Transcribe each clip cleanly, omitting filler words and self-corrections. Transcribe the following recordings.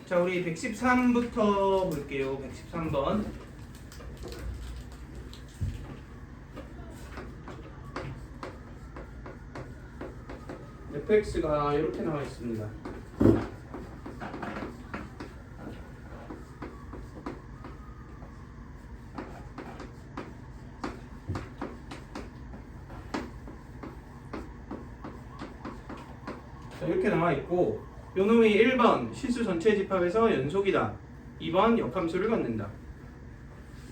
자, 우리 113부터 볼게요. 113번. fx가 이렇게 나와 있습니다. 자, 이렇게 나와 있고, 요 놈이 1번 실수 전체 집합에서 연속이다. 2번 역함수를 갖는다.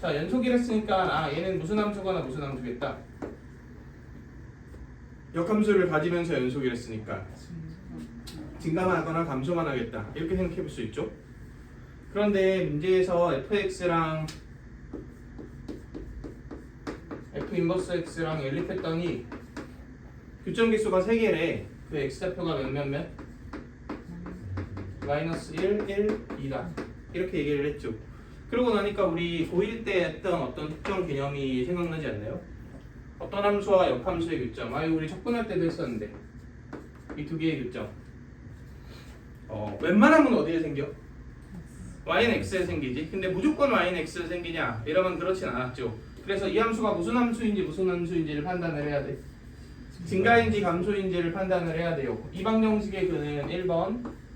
자, 연속이랬으니까 얘는 무슨 함수거나 무슨 함수겠다. 역함수를 가지면서 연속이랬으니까 증가만 하거나 감소만 하겠다. 이렇게 생각해 볼 수 있죠. 그런데 문제에서 fx랑 f 인버스 x랑 연립했더니 교점 개수가 3개래. 그 x좌표가 몇? 마이너스 1, 1, 2다. 이렇게 얘기를 했죠. 그러고 나니까 우리 고1 때 했던 어떤 특정 개념이 생각나지 않나요? 어떤 함수와 역함수의 교점. 우리 접근할 때도 했었는데 이 두 개의 교점. 웬만하면 어디에 생겨? y는 x에 생기지. 근데 무조건 y는 x에 생기냐? 이러면 그렇진 않았죠. 그래서 이 함수가 무슨 함수인지를 판단을 해야 돼. 증가인지 감소인지를 판단을 해야 돼요. 이 방정식의 그는 1번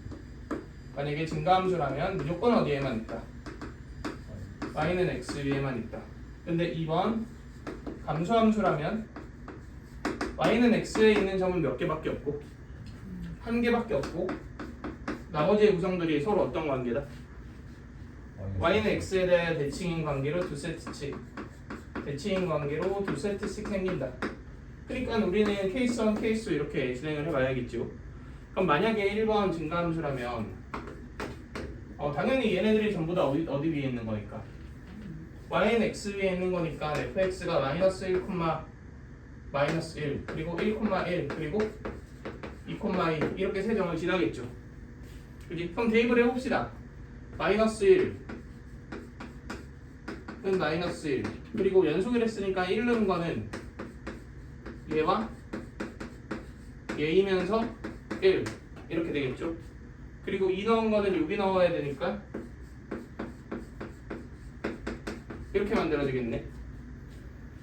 만약에 증가함수라면 무조건 어디에만 있다? y는 x 위에만 있다. 근데 2번 감소함수라면 y는 x에 있는 점은 몇 개밖에 없고 한 개밖에 없고 나머지의 구성들이 서로 어떤 관계다? y는 x에 대한 대칭인 관계로 두 세트씩 대칭인 관계로 두 세트씩 생긴다. 그러니까 우리는 케이스 1, 케이스 2 이렇게 진행을 해봐야겠죠. 그럼 만약에 1번 증가함수라면 당연히 얘네들이 전부 다 어디 위에 있는 거니까 y는 x 위에 있는 거니까 fx가 마이너스 1, 마이너스 1 그리고 1, 1 그리고 2, 2 이렇게 세 점을 지나겠죠. 그지? 그럼 대입을 해봅시다. 마이너스 1은 마이너스 1 그리고 연속을 했으니까 1 넣은 거는 얘와 얘이면서 1 이렇게 되겠죠. 그리고 2 넣은 거는 여기 넣어야 되니까 이렇게 만들어지겠네.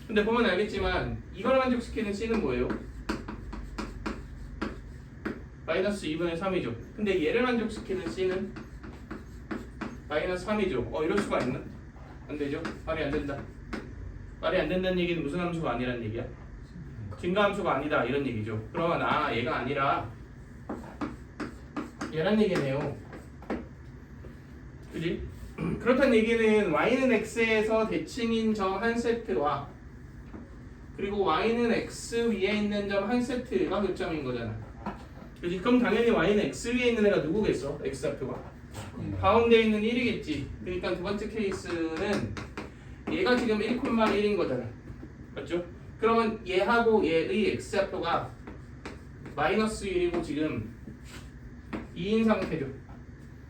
근데 보면 알겠지만 이걸 만족시키는 c는 뭐예요? 마이너스 2분의 3이죠. 근데 얘를 만족시키는 c는 마이너스 3이죠. 이럴 수가 있나? 안 되죠? 말이 안 된다. 말이 안 된다는 얘기는 무슨 함수가 아니라는 얘기야? 증가함수가 아니다 이런 얘기죠. 그러면 얘가 아니라 얘란 얘기네요. 그지? 그렇다는 얘기는 y는 x에서 대칭인 점 한 세트와 그리고 y는 x 위에 있는 점 한 세트가 교점인 거잖아. 그지? 그럼 당연히 y는 x 위에 있는 애가 누구겠어? x좌표가 가운데 있는 1이겠지. 그러니까 두 번째 케이스는 얘가 지금 1,1인 거잖아. 맞죠? 그러면 얘하고 얘의 x좌표가 마이너스 1이고 지금 2인 상태죠.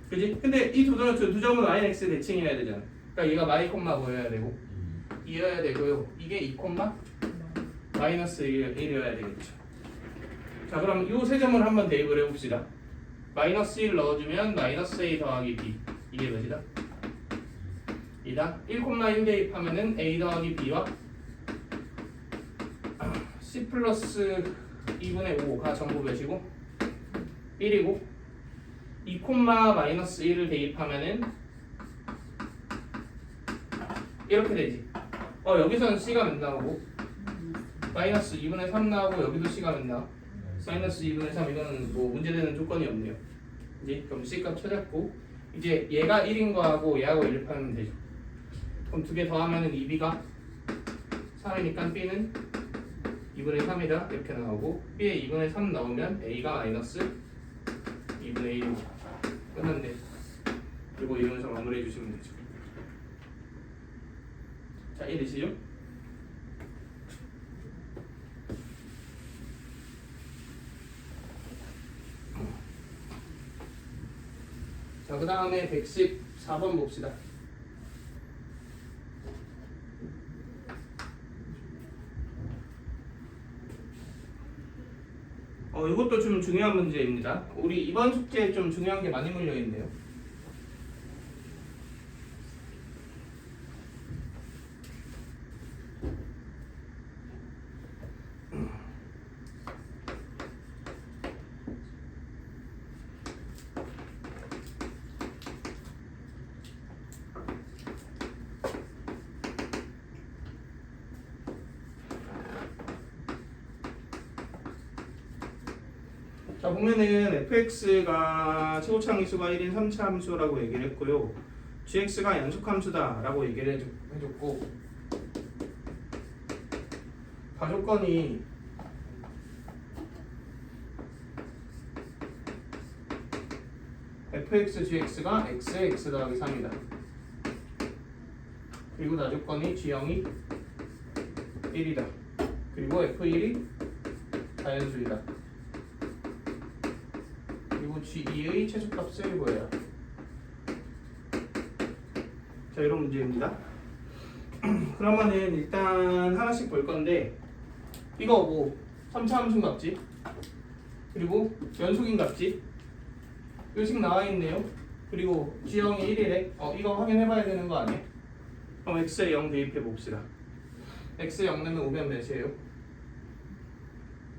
그지? 근데 이 두 점은 y는 x 대칭해야 되잖아. 그러니까 얘가 마이 콤마 뭐여야 되고 2여야 되고요. 이게 2 콤마 마이너스 1이어야 되겠죠. 자, 그럼 이 세 점을 한번 대입을 해봅시다. 마이너스 1 넣어주면 마이너스 a 더하기 b 이게 몇이다? 2다. 1,1 대입하면은 a 더하기 b와 c 플러스 2분의 5가 전부 몇이고 1이고 2, 마이너스 1을 대입하면은 이렇게 되지. 여기서는 c가 몇 나오고 마이너스 2분의 3 나오고 여기도 c가 몇 나와? 마이너스 2분의 3 이거는 뭐 문제되는 조건이 없네요. 이제 그럼 c 값 찾았고 이제 얘가 1인 거하고 얘하고 연립하면 되죠. 그럼 두 개 더하면은 2b가 3이니까 b는 2분의 3이다 이렇게 나오고 b에 2분의 3 나오면 a가 마이너스 2분의 1이고 끝났네. 그리고 이러면서 마무리해 주시면 되죠. 자, 이해되시죠? 자, 그 다음에 114번 봅시다. 이것도 좀 중요한 문제입니다. 우리 이번 숙제에 좀 중요한 게 많이 물려있네요. 자 보면은 fx가 최고차항미수가 1인 3차 함수라고 얘기를 했고요. gx가 연속함수다 라고 얘기를 해줬고, 가조건이 fx, gx가 x의 x 더하기 3이다. 그리고 나조건이 g0이 1이다. 그리고 f1이 자연수이다. 그리고 g2의 최소값을 구해라. 자, 이런 문제입니다. 그러면은 일단 하나씩 볼 건데, 이거 뭐 3차 함수인 값지, 그리고 연속인 값지, 요식 나와 있네요. 그리고 g0이 1이래. 이거 확인해 봐야 되는 거 아니야? 그럼 x에 0 대입해 봅시다. x에 0 넣으면 오면 몇이에요?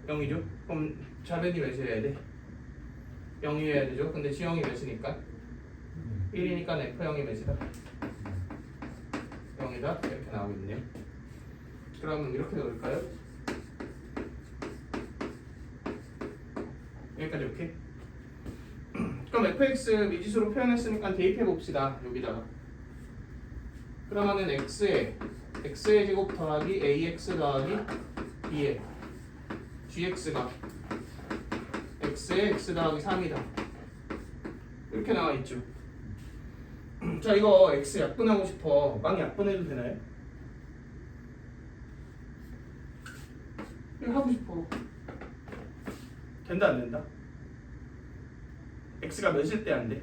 0이죠? 그럼 좌변이 몇이어야 돼? 0이어야 되죠? 근데 g0이 몇이니까? 1이니까 f0이 몇이다? 0이다? 이렇게 나오겠네요. 그러면 이렇게 넣을까요? 여기까지 오케이? 그럼 fx 미지수로 표현했으니까 대입해 봅시다. 여기다가. 그러면은 x의 제곱 더하기 ax 더하기 b의 gx가 x의 x 더하기 3이다. 이렇게 나와 있죠. 자, 이거 x 약분하고 싶어. 막 약분해도 되나요? 이거 하고 싶어. 된다 안 된다? x가 몇일 때 안 돼?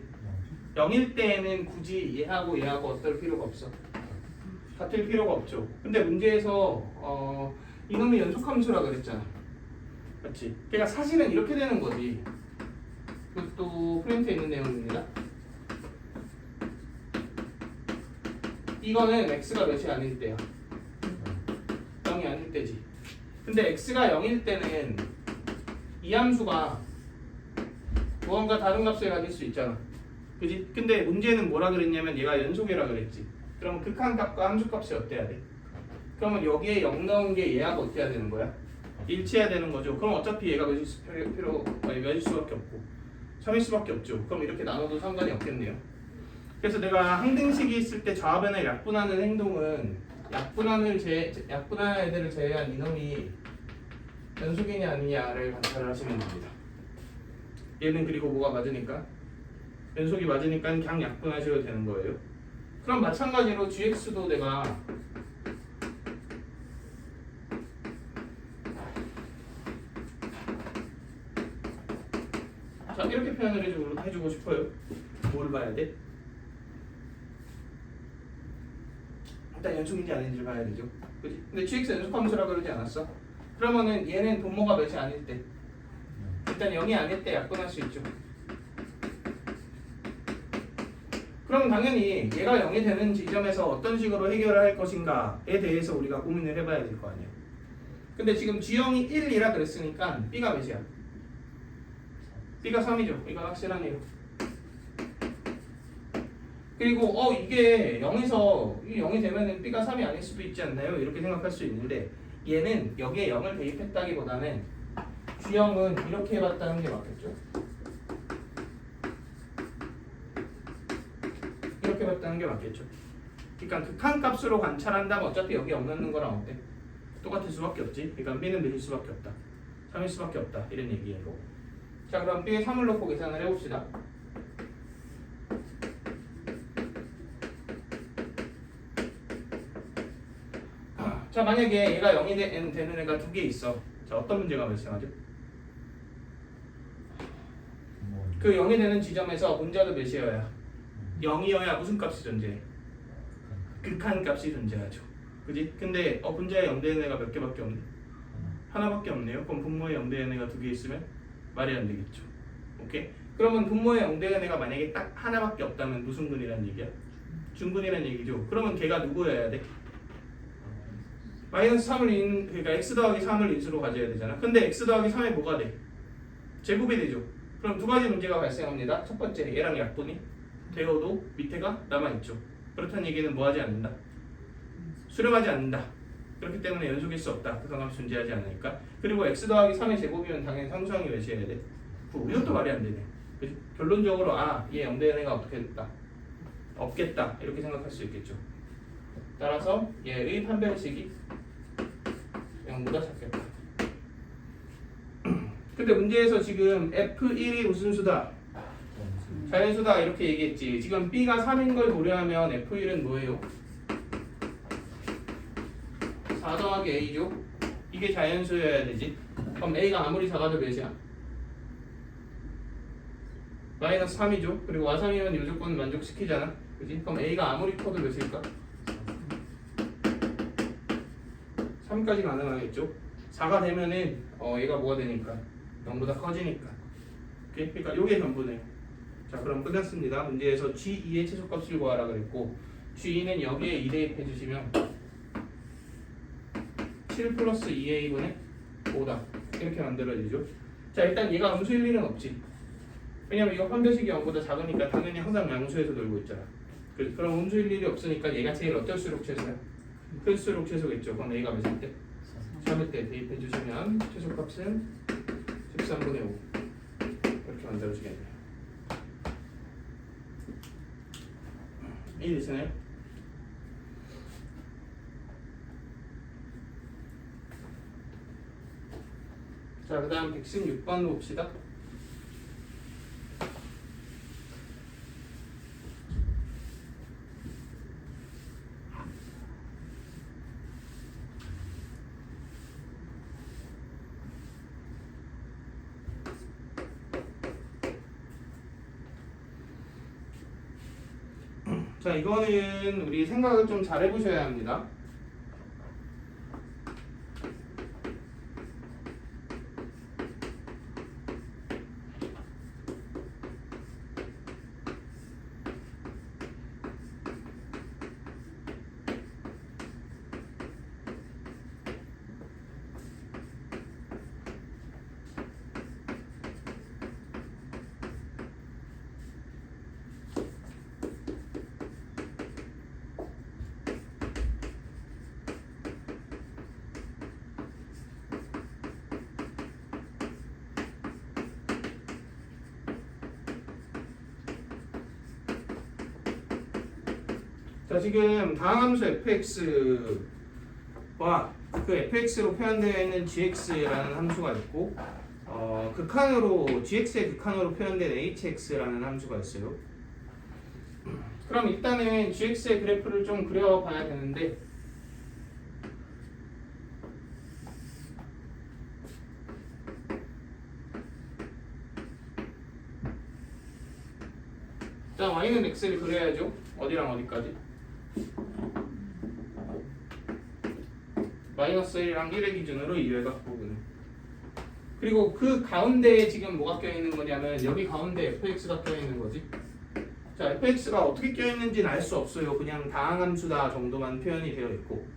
0일 때는 굳이 얘하고 어떨 필요가 없어. 같을 필요가 없죠. 근데 문제에서 이놈이 연속함수라 그랬잖아. 맞지? 그러니까 사실은 이렇게 되는 거지. 그것도 프린트에 있는 내용입니다. 이거는 x가 몇이 아닐 때야. 0이 아닐 때지. 근데 x가 0일 때는 이 함수가 무언가 다른 값을 가질 수 있잖아. 그지? 근데 문제는 뭐라 그랬냐면 얘가 연속이라 그랬지. 그럼 극한값과 함수값이 어때야 돼? 그러면 여기에 0 넣은 게 얘하고 어때야 되는 거야? 일치해야 되는 거죠. 그럼 어차피 얘가 몇일 수밖에 없고 3일 수밖에 없죠. 그럼 이렇게 나눠도 상관이 없겠네요. 그래서 내가 항등식이 있을 때 좌변을 약분하는 행동은 약분하는 애들을 제외한 이놈이 연속이냐 아니냐를 관찰을 하시면 됩니다. 얘는 그리고 뭐가 맞으니까? 연속이 맞으니까 그냥 약분하셔도 되는 거예요. 그럼 마찬가지로 gx도 내가 자 이렇게 표현을 해주고 싶어요. 뭘 봐야 돼? 일단 연속인지 아닌지를 봐야 되죠. 그치? 근데 gx 연속함수라고 그러지 않았어? 그러면은 얘는 분모가 몇이 아닐 때 일단 0이 아닐 때 약분할 수 있죠. 그럼 당연히 얘가 0이 되는 지점에서 어떤 식으로 해결을 할 것인가에 대해서 우리가 고민을 해봐야 될 거 아니에요. 근데 지금 G형이 1이라 그랬으니까 B가 몇이야? B가 3이죠. 이거 확실하네요. 그리고 이게 0에서 0이 되면은 B가 3이 아닐 수도 있지 않나요? 이렇게 생각할 수 있는데 얘는 여기에 0을 대입했다기보다는 G형은 이렇게 해봤다는 게 맞겠죠? 이렇게 해봤다는 게 맞겠죠? 그러니까 극한값으로 관찰한다면 어차피 여기 0 넣는 거랑 어때? 똑같을 수밖에 없지. 그러니까 B는 몇일 수밖에 없다. 3일 수밖에 없다. 이런 얘기예요. 자, 그럼 B에 3을 넣고 계산을 해봅시다. 자, 만약에 얘가 0이 되는 애가 두 개 있어. 자, 어떤 문제가 발생하죠? 그 0이 되는 지점에서 분자도 몇이어야? 0이어야 무슨 값이 존재해? 극한값이 존재하죠. 그지? 근데 분자에 0 되는 애가 몇 개밖에 없네? 하나밖에 없네요. 그럼 분모에 0 되는 애가 두 개 있으면 말이 안 되겠죠. 오케이? 그러면 분모에 0 되는 애가 만약에 딱 하나밖에 없다면 무슨 근이란 얘기야? 중근이란 얘기죠. 그러면 걔가 누구여야 돼? 마이너스 3을 그러니까 x 더하기 3을 인수로 가져야 되잖아. 근데 x 더하기 3에 뭐가 돼? 제곱이 되죠. 그럼 두 가지 문제가 발생합니다. 첫 번째, 얘랑 약분이 되어도 밑에가 남아있죠. 그렇다는 얘기는 뭐하지 않는다? 수렴하지 않는다. 그렇기 때문에 연속일 수 없다. 극한값이 존재하지 않으니까. 그리고 x 더하기 3의 제곱이면 당연히 상수항이 몇이어야 돼? F. 이것도 말이 안 되네. 그치? 결론적으로 얘 영대는 애가 어떻게 됐다? 없겠다. 이렇게 생각할 수 있겠죠. 따라서 얘의 판별식이 0보다 작겠다. 근데 문제에서 지금 F1이 무슨 수다? 자연수다 이렇게 얘기했지. 지금 B가 3인 걸 고려하면 F1은 뭐예요? 4 더하기 A죠? 이게 자연수여야 되지. 그럼 A가 아무리 작아도 몇이야? 마이너스 3이죠. 그리고 와3이면 이 조건 만족시키잖아. 그지? 그럼 A가 아무리 커도 몇일까? 3까지 가능하겠죠. 4가 되면은 얘가 뭐가 되니까 0보다 커지니까. 오케이? 그러니까 요게 전부네요. 자, 그럼 끝났습니다. 문제에서 G2의 최소값을 구하라 그랬고 G2는 여기에 2 대입해 주시면 7 플러스 2A분의 5다. 이렇게 만들어지죠. 자, 일단 얘가 음수일 일은 없지. 왜냐면 이거 판별식이 0보다 작으니까 당연히 항상 양수에서 놀고 있잖아. 그럼 음수일 일이 없으니까 얘가 제일 어떨수록 최소야? 클수록 최소겠죠. 그럼 A가 몇일 때? 3일 때 대입해 주시면 최소값은 13분의 5 이렇게 만들어지겠네요. 이해되시나요? 자, 그 다음 116번 봅시다. 자, 이거는 우리 생각을 좀 잘 해보셔야 합니다. 자, 지금 다항함수 fx와 그 fx로 표현되어 있는 gx라는 함수가 있고 극한으로 gx의 극한으로 표현된 hx라는 함수가 있어요. 그럼 일단은 gx의 그래프를 좀 그려봐야 되는데 자, y는 x를 그려야죠. 어디랑 어디까지? 마이너스 1이랑 1의 기준으로 이 외곽 부분. 그리고 그 가운데에 지금 뭐가 껴있는 거냐면 여기 가운데 fx가 껴있는 거지. 자, fx가 어떻게 껴있는지는 알 수 없어요. 그냥 다항함수다 정도만 표현이 되어 있고.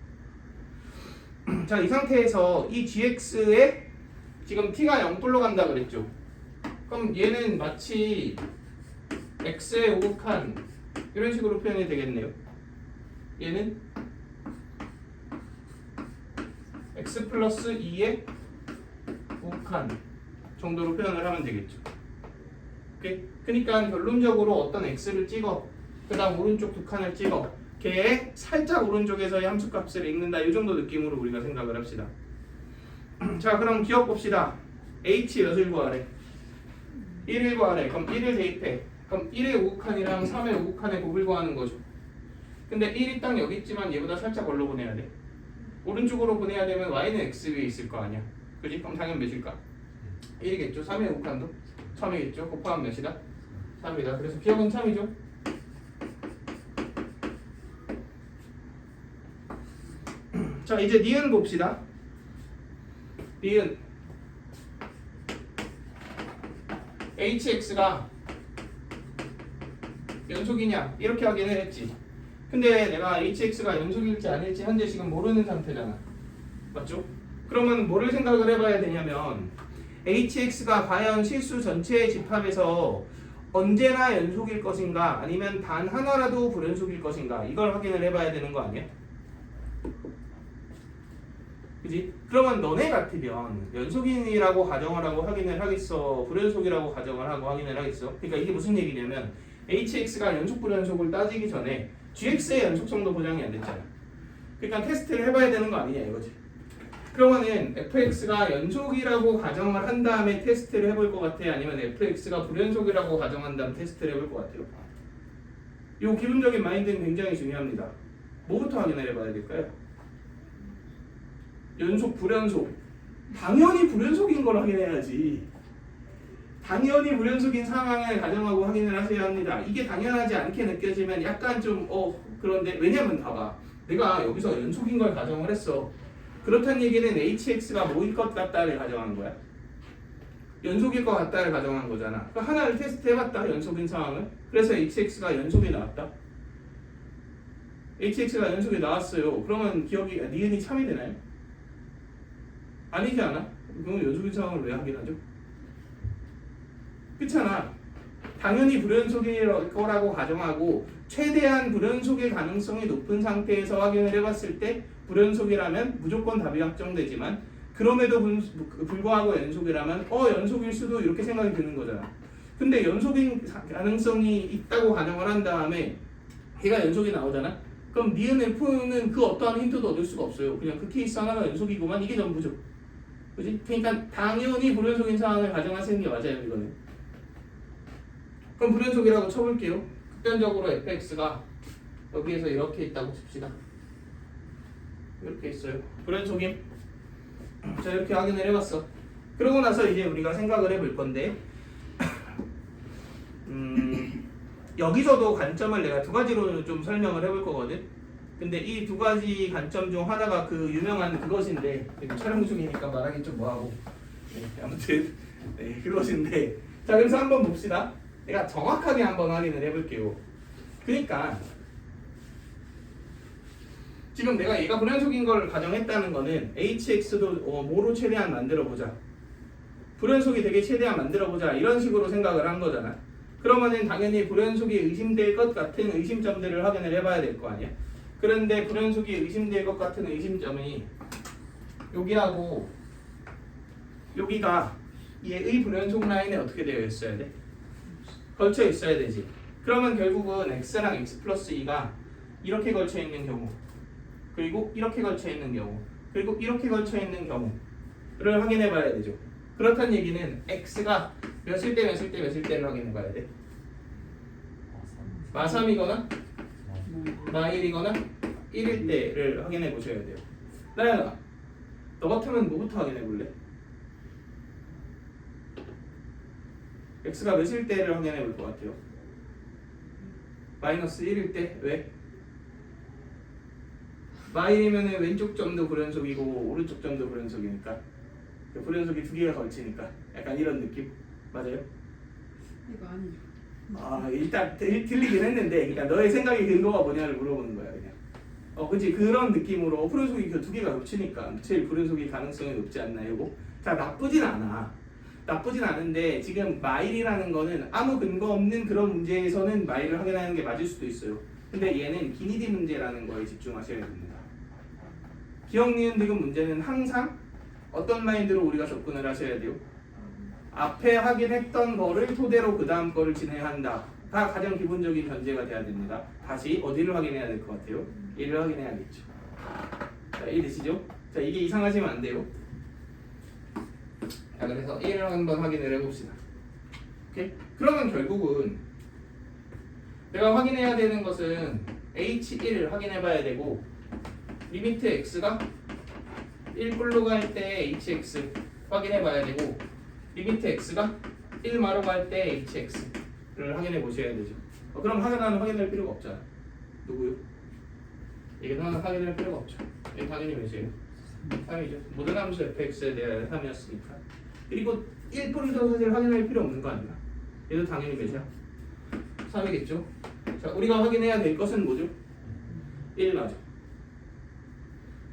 자, 이 상태에서 이 gx에 지금 t가 0불로 간다 그랬죠. 그럼 얘는 마치 x의 오극한 이런 식으로 표현이 되겠네요. 얘는 x 플러스 2의 우극한 정도로 표현을 하면 되겠죠. 오케이? 그러니까 결론적으로 어떤 x를 찍어 그 다음 오른쪽 두 칸을 찍어 걔의 살짝 오른쪽에서의 함수값을 읽는다. 이 정도 느낌으로 우리가 생각을 합시다. 자, 그럼 기억 봅시다. h 몇을 구하래? 1을 구하래. 그럼 1을 대입해. 그럼 1의 우극한이랑 3의 우극한의 곱을 구하는 거죠. 근데 1이 딱 여기 있지만 얘보다 살짝 얼로 보내야 돼. 오른쪽으로 보내야 되면 y는 x 위에 있을 거 아니야. 그지? 그럼 당연 몇일까? 1이겠죠. 3의 우극한도 3이겠죠. 곱하면 몇이다? 3이다. 그래서 기억은 3이죠. 자, 이제 니은 봅시다. 니은 hx가 연속이냐 이렇게 하기는 했지. 근데 내가 hx가 연속일지 아닐지 현재 지금 모르는 상태잖아. 맞죠? 그러면 뭐를 생각을 해봐야 되냐면 hx가 과연 실수 전체의 집합에서 언제나 연속일 것인가 아니면 단 하나라도 불연속일 것인가 이걸 확인을 해봐야 되는 거 아니야? 그지? 그러면 너네 같으면 연속인이라고 가정을 하고 확인을 하겠어? 불연속이라고 가정을 하고 확인을 하겠어? 그러니까 이게 무슨 얘기냐면 hx가 연속 불연속을 따지기 전에 gx의 연속성도 보장이 안 됐잖아. 그러니까 테스트를 해봐야 되는 거 아니냐 이거지. 그러면은 fx가 연속이라고 가정을 한 다음에 테스트를 해볼 것 같아요? 아니면 fx가 불연속이라고 가정한 다음 테스트를 해볼 것 같아요? 이 기본적인 마인드는 굉장히 중요합니다. 뭐부터 확인을 해봐야 될까요? 연속, 불연속. 당연히 불연속인 걸 확인해야지. 당연히 불연속인 상황을 가정하고 확인을 하셔야 합니다. 이게 당연하지 않게 느껴지면 약간 좀 그런데 왜냐면 봐봐. 내가 여기서 연속인 걸 가정을 했어. 그렇다는 얘기는 hx가 뭐일 것 같다를 가정한 거야. 연속일 것 같다를 가정한 거잖아. 그 하나를 테스트해봤다. 연속인 상황을. 그래서 hx가 연속이 나왔다. hx가 연속이 나왔어요. 그러면 기억이 니은이 참이 되나요? 아니지 않아? 그럼 연속인 상황을 왜 확인하죠? 그렇잖아. 당연히 불연속일 거라고 가정하고 최대한 불연속일 가능성이 높은 상태에서 확인을 해봤을 때 불연속이라면 무조건 답이 확정되지만 그럼에도 불구하고 연속이라면 연속일 수도 이렇게 생각이 드는 거잖아. 근데 연속인 가능성이 있다고 가정을 한 다음에 걔가 연속이 나오잖아. 그럼 니은 F는 그 어떠한 힌트도 얻을 수가 없어요. 그냥 그 케이스 하나가 연속이고만 이게 전부죠. 그지? 그러니까 당연히 불연속인 상황을 가정하시는 게 맞아요. 이거는. 그럼 불연속이라고 쳐볼게요. 극단적으로 fx가 여기에서 이렇게 있다고 칩시다. 이렇게 있어요. 불연속임. 자, 이렇게 확인을 해봤어. 그러고 나서 이제 우리가 생각을 해볼 건데 여기서도 관점을 내가 두 가지로 좀 설명을 해볼 거거든. 근데 이 두 가지 관점 중 하나가 그 유명한 그것인데 촬영 중이니까 말하기 좀 뭐하고 아무튼 그것인데 자, 그래서 한번 봅시다. 내가 정확하게 한번 확인을 해볼게요. 그러니까 지금 내가 얘가 불연속인 걸 가정했다는 거는 hx도 뭐로 최대한 만들어보자. 불연속이 되게 최대한 만들어보자. 이런 식으로 생각을 한 거잖아. 그러면은 당연히 불연속이 의심될 것 같은 의심점들을 확인을 해봐야 될 거 아니야. 그런데 불연속이 의심될 것 같은 의심점이 여기하고 여기가 얘의 불연속 라인에 어떻게 되어 있어야 돼? 걸쳐 있어야 되지. 그러면 결국은 x랑 x 플러스 2가 이렇게 걸쳐 있는 경우, 그리고 이렇게 걸쳐 있는 경우, 그리고 이렇게 걸쳐 있는 경우를 확인해 봐야 되죠. 그렇다는 얘기는 x가 몇일 때 몇일 때 몇일 때를 확인해 봐야 돼. 마3이거나 마1이거나 1일 때를 확인해 보셔야 돼요. 나연아, 너 같으면 뭐부터 확인해 볼래? x가 몇일 때를 확인해 볼 것 같아요? 마이너스 1일 때? 왜? 마1이면 왼쪽 점도 불연속이고 오른쪽 점도 불연속이니까 불연속이 두 개가 걸치니까 약간 이런 느낌? 맞아요? 이거 아니죠. 일단 들리긴 했는데 그러니까 너의 생각의 근거가 뭐냐를 물어보는 거야 그냥. 그치 그런 느낌으로 불연속이 그 두 개가 겹치니까 제일 불연속이 가능성이 높지 않나 이거? 자, 나쁘진 않아. 나쁘진 않은데 지금 마일이라는 거는 아무 근거 없는 그런 문제에서는 마일을 확인하는 게 맞을 수도 있어요. 근데 얘는 기니디 문제라는 거에 집중하셔야 됩니다. 기억, 니은, 디귿 문제는 항상 어떤 마인드로 우리가 접근을 하셔야 돼요? 앞에 확인했던 거를 토대로 그 다음 거를 진행한다. 가 가장 기본적인 전제가 돼야 됩니다. 다시 어디를 확인해야 될 것 같아요? 얘를 확인해야겠죠. 자, 이해되시죠? 자, 이게 이상하시면 안 돼요. 자, 그래서 1을 한번 확인을 해봅시다. 오케이? 그러면 결국은 내가 확인해야 되는 것은 h1을 확인해봐야 되고 리미트 x가 1불로 갈 때 hx 확인해봐야 되고 리미트 x가 1마로 갈 때 hx를 확인해 보셔야 되죠. 그럼 하나는 확인할 필요가 없잖아. 누구요? 이게 하나 확인할 필요가 없죠. 얘 당연히 몇이에요? 3이죠. 모든 함수 fx에 대한 3이었으니까. 그리고 1불도 사실 확인할 필요 없는 거 아니야? 얘도 당연히 몇이야? 3이겠죠. 자, 우리가 확인해야 될 것은 뭐죠? 1마죠.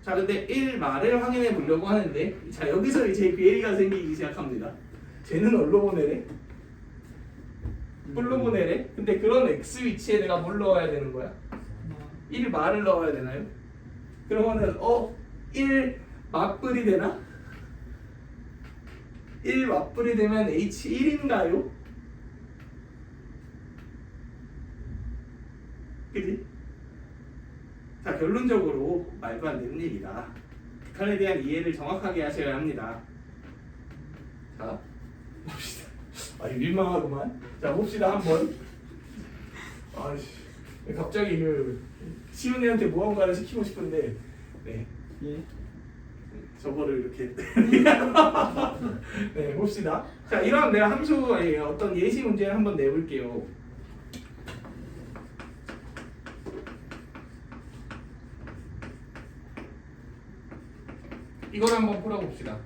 자, 근데 1마를 확인해 보려고 하는데 자, 여기서 이제 괴리가 생기기 시작합니다. 쟤는 어디로 보내래? 뿔로 보내래? 근데 그런 x 위치에 내가 뭘 넣어야 되는 거야? 1마를 넣어야 되나요? 그러면은 1마 맞불이 되나? 1 맞불이 되면 H1인가요? 그지? 자, 결론적으로 말도 안 되는 얘기다. 극한에 대한 이해를 정확하게 하셔야 합니다. 자, 봅시다. 아, 이거 민망하구만. 자, 봅시다 한번. 아이씨, 갑자기 그 시훈 애한테 무언가를 시키고 싶은데, 네, 예. 저거를 이렇게. 네, 봅시다. 자, 이런 내가 함수의 어떤 예시 문제를 한번 내볼게요. 이걸 한번 풀어봅시다.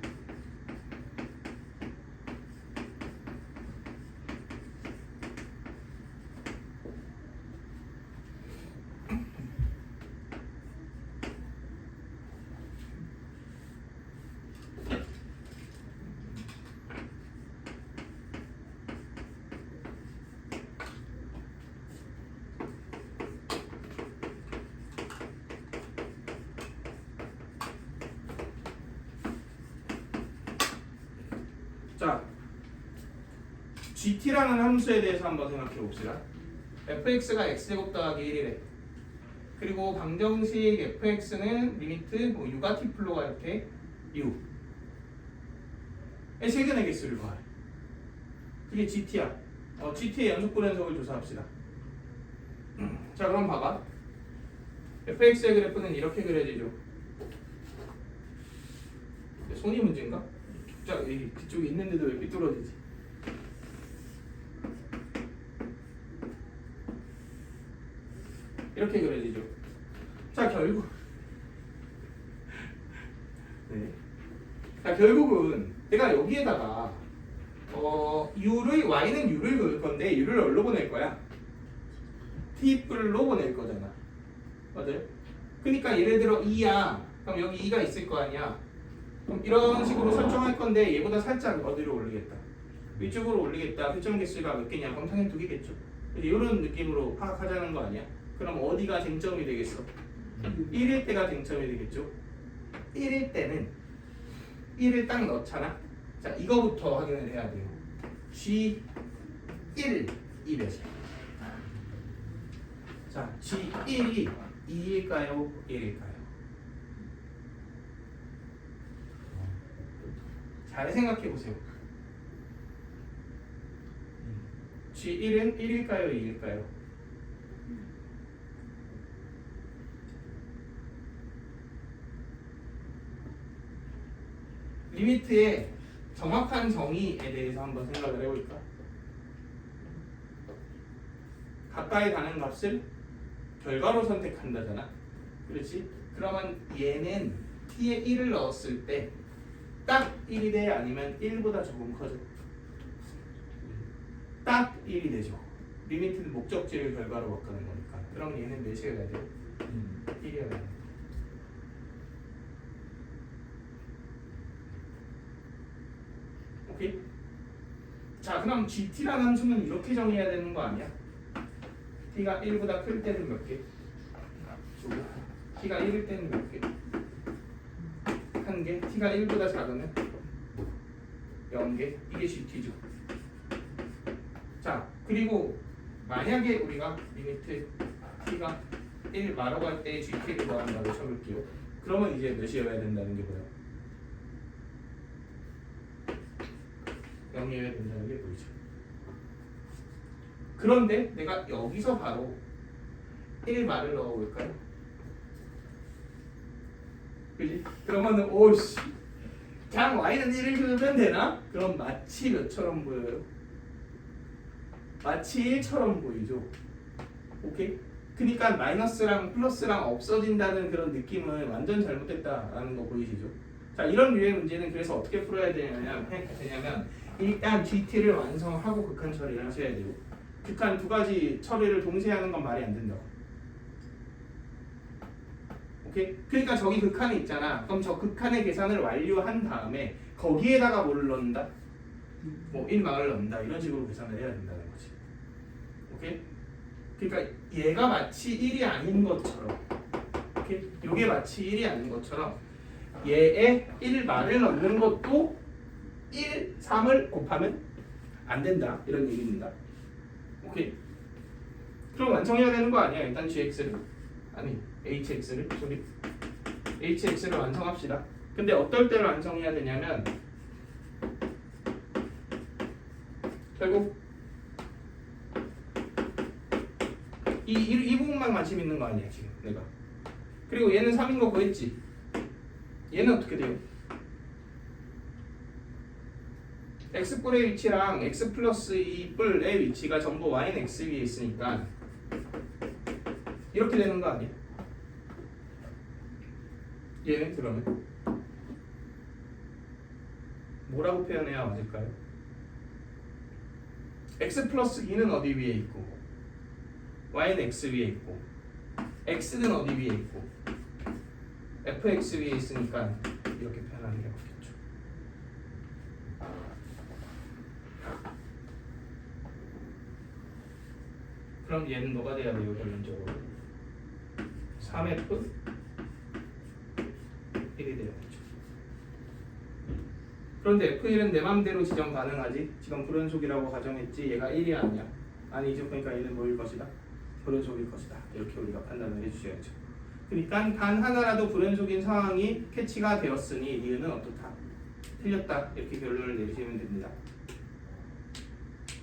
자, gt라는 함수에 대해서 한번 생각해 봅시다. fx가 x제곱 더하기 1이래. 그리고 방정식 fx는 리미트 뭐 u가 t 플로가 이렇게 u. 의 최근의 개수를 구하래. 그게 gt야. gt의 연속분연속을 조사합시다. 자, 그럼 봐봐. fx의 그래프는 이렇게 그려지죠. 손이 문제인가? 자, 뒤쪽에 있는데도 왜 삐뚤어지지? 이렇게 그려지죠. 자, 결국 네. 자, 결국은 내가 여기에다가 y는 u를 그을 건데 u를 어디로 보낼 거야? t뿔로 보낼 거잖아. 맞아요? 그러니까 예를 들어 2야. 그럼 여기 2가 있을 거 아니야. 그럼 이런 식으로 설정할 건데 얘보다 살짝 어디로 올리겠다. 위쪽으로 올리겠다. 배점 개수가 몇 개냐? 그럼 당연히 2개겠죠. 이런 느낌으로 파악하자는 거 아니야? 그럼 어디가 쟁점이 되겠어? 1일 때가 쟁점이 되겠죠. 1일 때는 1을 딱 넣잖아. 자, 이거부터 확인을 해야 돼요. G1이 몇이야? 자, G1이 2일까요? 1일까요? 잘 생각해 보세요. G1은 1일까요? 2일까요? 리미트의 정확한 정의에 대해서 한번 생각을 해볼까? 가까이 가는 값을 결과로 선택한다잖아. 그렇지? 그러면 얘는 t에 1을 넣었을 때 딱 1이 돼? 아니면 1보다 조금 커져? 딱 1이 되죠. 리미트는 목적지를 결과로 바꾸는 거니까. 그럼 얘는 몇이어야 돼? 1이어야 돼. 오케이? 자, 그럼 gt라는 함수는 이렇게 정의해야 되는 거 아니야? t가 1보다 클 때는 몇 개? t가 1일 때는 몇 개? 1개. t가 1보다 작으면 0개. 이게 gt죠. 자, 그리고 만약에 우리가 리미트 t가 1 마로 갈 때 gt를 구한다고 쳐볼게요. 그러면 이제 몇이어야 된다는 게 뭐야? 0이어야 된다는 게 보이죠. 그런데 내가 여기서 바로 1 말을 넣어볼까요? 그지? 그러면은 오씨 그냥 y는 1을 그으면 되나? 그럼 마치 몇처럼 보여요? 마치 1처럼 보이죠. 오케이? 그러니까 마이너스랑 플러스랑 없어진다는 그런 느낌은 완전 잘못됐다라는 거 보이시죠? 자, 이런 류의 문제는 그래서 어떻게 풀어야 되냐면 일단 GT를 완성하고 극한 처리를 하셔야 돼요. 극한 두 가지 처리를 동시에 하는 건 말이 안 된다고. 오케이? 그러니까 저기 극한이 있잖아. 그럼 저 극한의 계산을 완료한 다음에 거기에다가 뭐를 넣는다? 뭐 1망을 넣는다. 이런 식으로 계산을 해야 된다는 거지. 오케이? 그러니까 얘가 마치 1이 아닌 것처럼, 오케이? 요게 마치 1이 아닌 것처럼 얘의 1마를 넣는 것도 1, 3을 곱하면 안 된다. 이런 얘기입니다. 오케이. 그럼 완성해야 되는 거 아니야? 일단 gx를 아니 hx를 소리 hx를 완성합시다. 근데 어떨 때를 완성해야 되냐면 결국 이 부분만 관심 있는 거 아니야 지금 내가. 그리고 얘는 3인 거 구했지. 얘는 어떻게 돼요? x뿔의 위치랑 x 플러스 2뿔의 위치가 전부 y는 x 위에 있으니까 이렇게 되는 거 아니야? 얘는 그러면 뭐라고 표현해야 맞을까요? x 플러스 2는 어디 위에 있고 y는 x 위에 있고 x는 어디 위에 있고 fx 위에 있으니까 이렇게 표현하는 게 맞겠죠. 그럼 얘는 뭐가 돼야 돼요? 결론적으로 3f 1이 되어야죠. 그런데 f1은 내 맘대로 지정 가능하지. 지금 불연속이라고 가정했지. 얘가 1이 아니야. 아니죠. 그러니까 얘는 뭐일 것이다? 불연속일 것이다. 이렇게 우리가 판단을 해주셔야죠. 그러니까 단 하나라도 불연속인 상황이 캐치가 되었으니 니은은 어떻다? 틀렸다. 이렇게 결론을 내리시면 됩니다.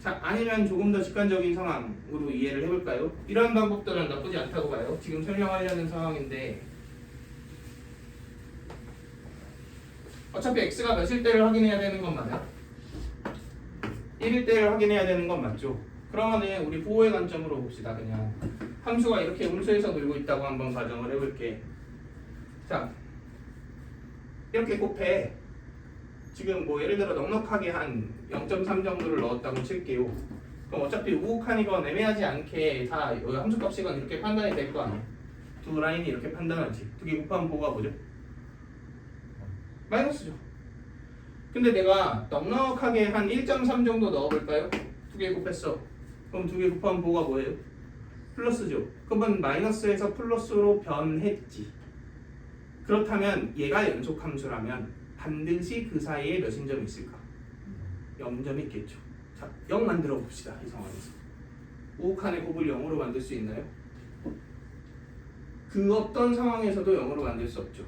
자, 아니면 조금 더 직관적인 상황으로 이해를 해볼까요? 이런 방법들은 나쁘지 않다고 봐요. 지금 설명하려는 상황인데 어차피 x가 몇일 때를 확인해야 되는 건 맞아? 1일 때를 확인해야 되는 건 맞죠? 그러면은 우리 보호의 관점으로 봅시다. 그냥 함수가 이렇게 음수에서 놀고 있다고 한번 가정을 해볼게. 자, 이렇게 곱해. 지금 뭐 예를 들어 넉넉하게 한 0.3 정도를 넣었다고 칠게요. 그럼 어차피 우욱하니건 애매하지 않게 다 함수값이건 이렇게 판단이 될 거 아니야. 두 라인이 이렇게 판단하지. 두 개 곱하면 뭐가 뭐죠? 마이너스죠. 근데 내가 넉넉하게 한 1.3 정도 넣어볼까요? 두 개 곱했어. 그럼 두 개 곱하면 뭐가 뭐예요? 플러스죠. 그러면 마이너스에서 플러스로 변했지. 그렇다면 얘가 연속함수라면 반드시 그 사이에 몇인 점이 있을까? 0점이 있겠죠. 자, 0 만들어 봅시다. 이 상황에서 우욱한의 곱을 0으로 만들 수 있나요? 그 어떤 상황에서도 0으로 만들 수 없죠.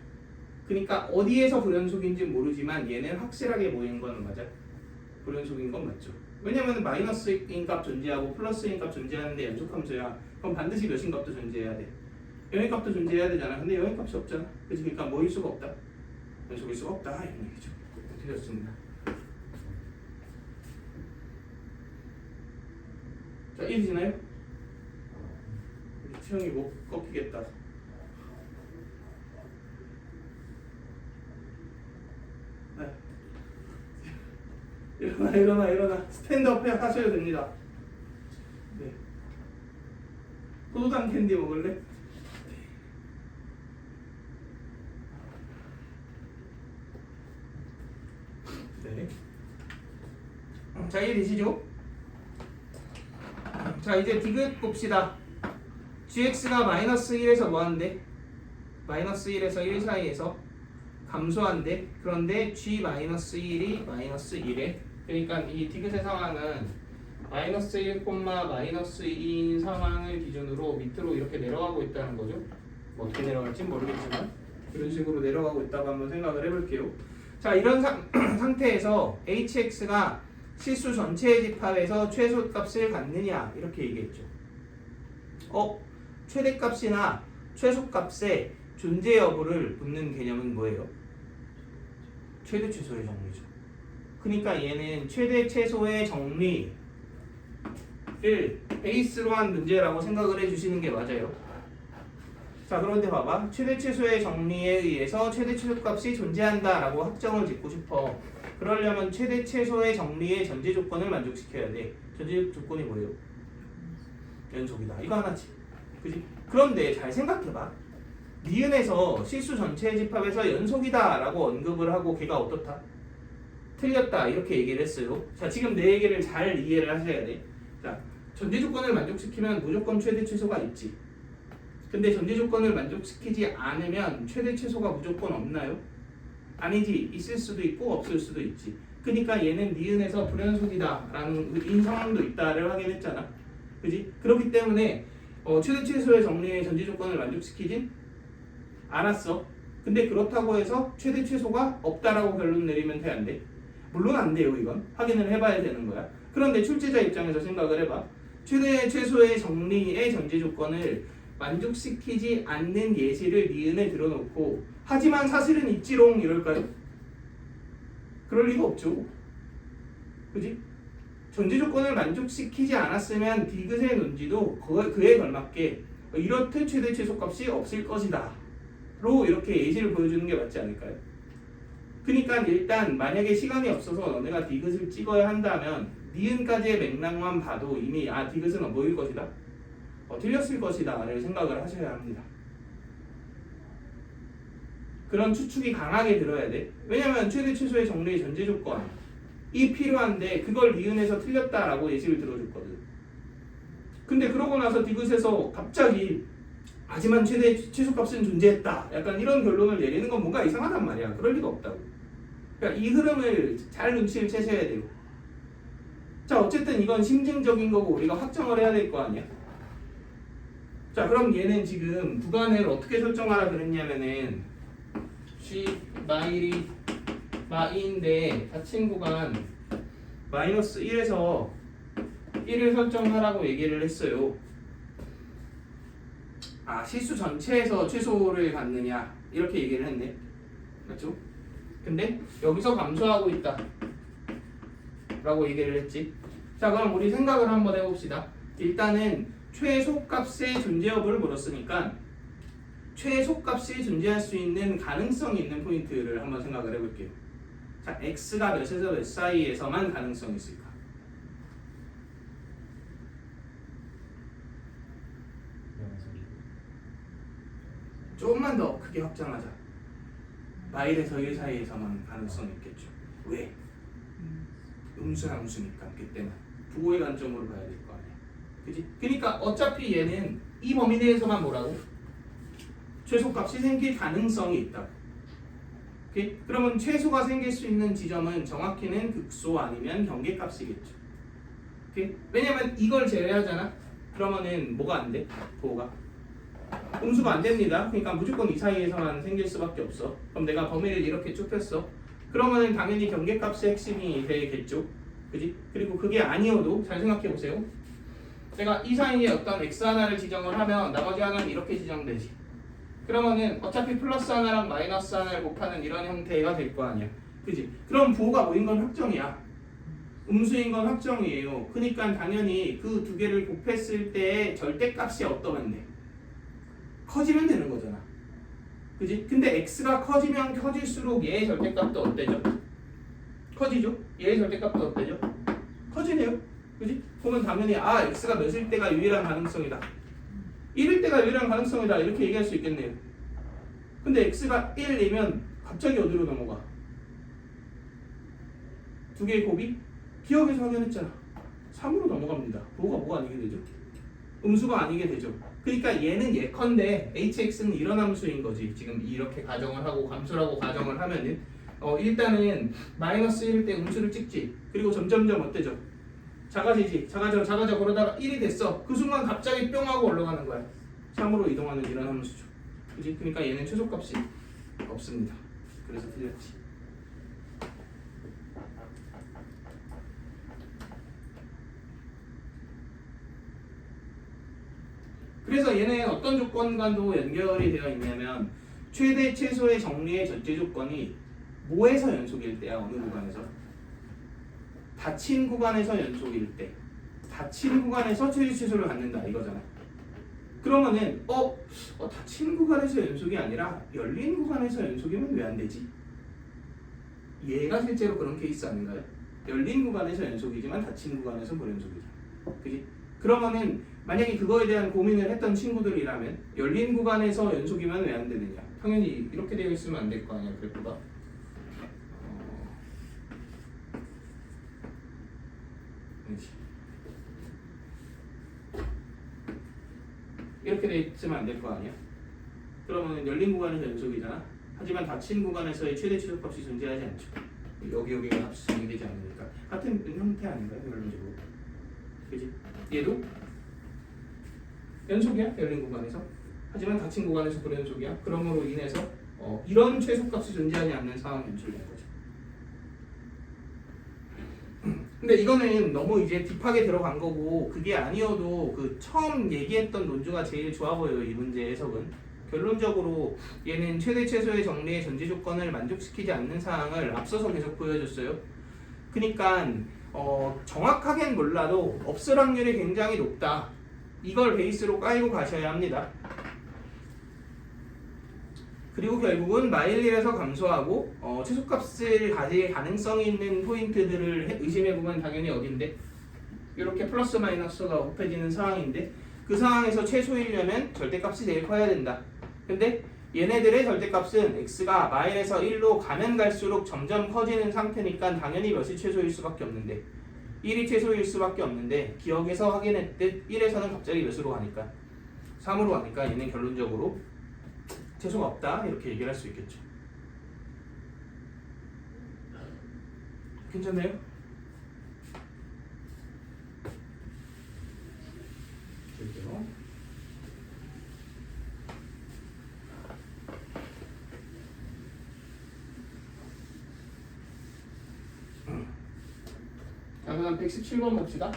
그러니까 어디에서 불연속인지 모르지만 얘는 확실하게 모인 건 맞아. 불연속인 건 맞죠. 왜냐면 마이너스인 값 존재하고 플러스인 값 존재하는데 연속함수야. 그럼 반드시 몇인 값도 존재해야 돼. 0의 값도 존재해야 되잖아. 근데 0의 값이 없잖아. 그치? 그러니까 뭐일 수가 없다. 연속일 수가 없다. 이런 얘기죠. 틀렸습니다. 자, 이해되시나요? 우리 채영이 목 꺾이겠다. 네. 일어나. 스탠드업 하셔야 됩니다. 네. 포도당 캔디 먹을래? 네. 자, 이해되시죠? 자, 이제 디귿 봅시다. gx가 마이너스 1에서 뭐한대? 마이너스 1에서 1 사이에서 감소한대. 그런데 g-1이 마이너스 1에, 그러니까 이 디귿의 상황은 마이너스 1, 마이너스 2인 상황을 기준으로 밑으로 이렇게 내려가고 있다는 거죠. 뭐 어떻게 내려갈지 모르겠지만 이런 식으로 내려가고 있다고 한번 생각을 해볼게요. 자, 이런 상태에서 hx가 실수 전체의 집합에서 최소값을 갖느냐 이렇게 얘기했죠. 최대값이나 최소값의 존재 여부를 묻는 개념은 뭐예요? 최대 최소의 정리죠. 그러니까 얘는 최대 최소의 정리를 베이스로 한 문제라고 생각을 해주시는 게 맞아요. 자, 그런데 봐봐. 최대 최소의 정리에 의해서 최대 최소값이 존재한다라고 확정을 짓고 싶어. 그러려면 최대 최소의 정리의 전제 조건을 만족시켜야 돼. 전제 조건이 뭐예요? 연속이다. 이거 하나지. 그지? 그런데 잘 생각해봐. 니은에서 실수 전체의 집합에서 연속이다 라고 언급을 하고 걔가 어떻다? 틀렸다 이렇게 얘기를 했어요. 자, 지금 내 얘기를 잘 이해를 하셔야 돼. 자, 전제 조건을 만족시키면 무조건 최대 최소가 있지. 근데 전제 조건을 만족시키지 않으면 최대 최소가 무조건 없나요? 아니지. 있을 수도 있고 없을 수도 있지. 그러니까 얘는 니은에서 불연속이다라는 인 상황도 있다를 확인했잖아. 그지? 그렇기 때문에 최대 최소의 정리의 전제 조건을 만족시키진 않았어. 근데 그렇다고 해서 최대 최소가 없다라고 결론 내리면 돼, 안 돼? 물론 안 돼요. 이건 확인을 해봐야 되는 거야. 그런데 출제자 입장에서 생각을 해봐. 최대 최소의 정리의 전제 조건을 만족시키지 않는 예시를 니은에 들어놓고 하지만 사실은 있지롱 이럴까요? 그럴 리가 없죠. 그지? 전제 조건을 만족시키지 않았으면 디귿의 논지도 그에 걸맞게 이렇듯 최대 최소값이 없을 것이다 로 이렇게 예시를 보여주는 게 맞지 않을까요? 그러니까 일단 만약에 시간이 없어서 너네가 디귿을 찍어야 한다면 니은까지의 맥락만 봐도 이미 디귿은 뭐일 것이다? 틀렸을 것이다 라는 생각을 하셔야 합니다. 그런 추측이 강하게 들어야 돼. 왜냐면 최대 최소의 정리의 전제 조건이 필요한데 그걸 니은에서 틀렸다라고 예시를 들어줬거든. 근데 그러고 나서 디귿에서 갑자기 하지만 최대 최소값은 존재했다 약간 이런 결론을 내리는 건 뭔가 이상하단 말이야. 그럴 리가 없다고. 그러니까 이 흐름을 잘 눈치를 채셔야 돼요. 자, 어쨌든 이건 심증적인 거고 우리가 확정을 해야 될 거 아니야. 자, 그럼 얘는 지금 구간을 어떻게 설정하라 그랬냐면은 G 마이인데 닫힌 구간 마이너스 1에서 1을 설정하라고 얘기를 했어요. 실수 전체에서 최소를 갖느냐 이렇게 얘기를 했네. 맞죠? 근데 여기서 감소하고 있다 라고 얘기를 했지. 자, 그럼 우리 생각을 한번 해봅시다. 일단은 최소값의 존재 여부를 물었으니까 최소값이 존재할 수 있는 가능성이 있는 포인트를 한번 생각을 해볼게요. 자, x가 몇에서 몇 사이에서만 가능성이 있을까? 조금만 더 크게 확장하자. 마일에서 1 사이에서만 가능성이 있겠죠. 왜? 음수랑 음수니까 그때만 부호의 관점으로 봐야 될 거 아니야. 그지? 그러니까 어차피 얘는 이 범위 내에서만 뭐라고? 최소값이 생길 가능성이 있다고. 오케이? 그러면 최소가 생길 수 있는 지점은 정확히는 극소 아니면 경계값이겠죠. 오케이? 왜냐면 이걸 제외하잖아. 그러면은 뭐가 안 돼? 부호가 음수가 안 됩니다. 그러니까 무조건 이 사이에서만 생길 수밖에 없어. 그럼 내가 범위를 이렇게 좁혔어. 그러면은 당연히 경계값의 핵심이 되겠죠. 그지? 그리고 그게 아니어도 잘 생각해 보세요. 내가 이 사이에 어떤 x 하나를 지정을 하면 나머지 하나는 이렇게 지정되지. 그러면은 어차피 플러스 하나랑 마이너스 하나를 곱하는 이런 형태가 될 거 아니야. 그지? 그럼 부호가 뭐인 건 확정이야. 음수인 건 확정이에요. 그러니까 당연히 그 두 개를 곱했을 때의 절대값이 어떠면 돼? 커지면 되는 거잖아. 그지? 근데 x가 커지면 커질수록 얘의 절대값도 어때죠? 커지죠? 얘의 절대값도 어때죠? 커지네요. 그지? 그러면 당연히 x가 몇일 때가 유일한 가능성이다. 1일 때가 유일한 가능성이다. 이렇게 얘기할 수 있겠네요. 근데 x가 1이면 갑자기 어디로 넘어가? 두 개의 곱이 기억에서 확인했잖아. 3으로 넘어갑니다. 부호가 뭐가 아니게 되죠? 음수가 아니게 되죠. 그러니까 얘는 예컨대 hx는 이런 함수인 거지. 지금 이렇게 가정을 하고 감수라고 가정을 하면은 일단은 마이너스 1일 때 음수를 찍지. 그리고 점점점 어때죠? 작아지지. 작아져 그러다가 1이 됐어. 그 순간 갑자기 뿅 하고 올라가는 거야. 3으로 이동하는 이런 함수죠. 그지? 그러니까 얘는 최소값이 없습니다. 그래서 틀렸지. 그래서 얘는 어떤 조건과도 연결이 되어 있냐면 최대 최소의 정리의 전제 조건이 뭐에서 연속일 때야? 어느 구간에서? 닫힌 구간에서 연속일 때. 닫힌 구간에서 최대 최소를 갖는다 이거잖아. 그러면은 닫힌 구간에서 연속이 아니라 열린 구간에서 연속이면 왜 안 되지? 얘가 실제로 그런 케이스 아닌가요? 열린 구간에서 연속이지만 닫힌 구간에서 불연속이잖아. 그지? 그러면은 만약에 그거에 대한 고민을 했던 친구들이라면 열린 구간에서 연속이면 왜 안 되느냐? 당연히 이렇게 되어 있으면 안 될 거 아니야, 그래프가. 이렇게 되어 있으면 안 될 거 아니야? 그러면 열린 구간에서 연속이잖아. 하지만 닫힌 구간에서의 최대 최소값이 존재하지 않죠. 여기가 합수 정의되지 않으니까 같은 형태 아닌가요? 결론적으로. 그지? 얘도 연속이야 열린 구간에서. 하지만 닫힌 구간에서 불연속이야. 그러므로 인해서 이런 최소값이 존재하지 않는 상황이 연출된 거죠. 근데 이거는 너무 이제 딥하게 들어간 거고 그게 아니어도 그 처음 얘기했던 논조가 제일 좋아 보여요. 이 문제 해석은. 결론적으로 얘는 최대 최소의 정리의 전제 조건을 만족시키지 않는 사항을 앞서서 계속 보여줬어요. 그러니까 정확하게는 몰라도 없을 확률이 굉장히 높다. 이걸 베이스로 깔고 가셔야 합니다. 그리고 결국은 마일리에서 감소하고 최소값을 가질 가능성이 있는 포인트들을 의심해보면 당연히 어딘데? 이렇게 플러스 마이너스가 곱해지는 상황인데 그 상황에서 최소이려면 절대값이 제일 커야 된다. 근데 얘네들의 절대값은 x가 마일에서 1로 가면 갈수록 점점 커지는 상태니까 당연히 몇이 최소일 수밖에 없는데 1이 최소일 수밖에 없는데 기억에서 확인했듯 1에서는 갑자기 몇으로 가니까 3으로 가니까 얘는 결론적으로 최소가 없다 이렇게 얘기를 할 수 있겠죠. 괜찮나요? 여기요. 자, 그다음 117번 봅시다.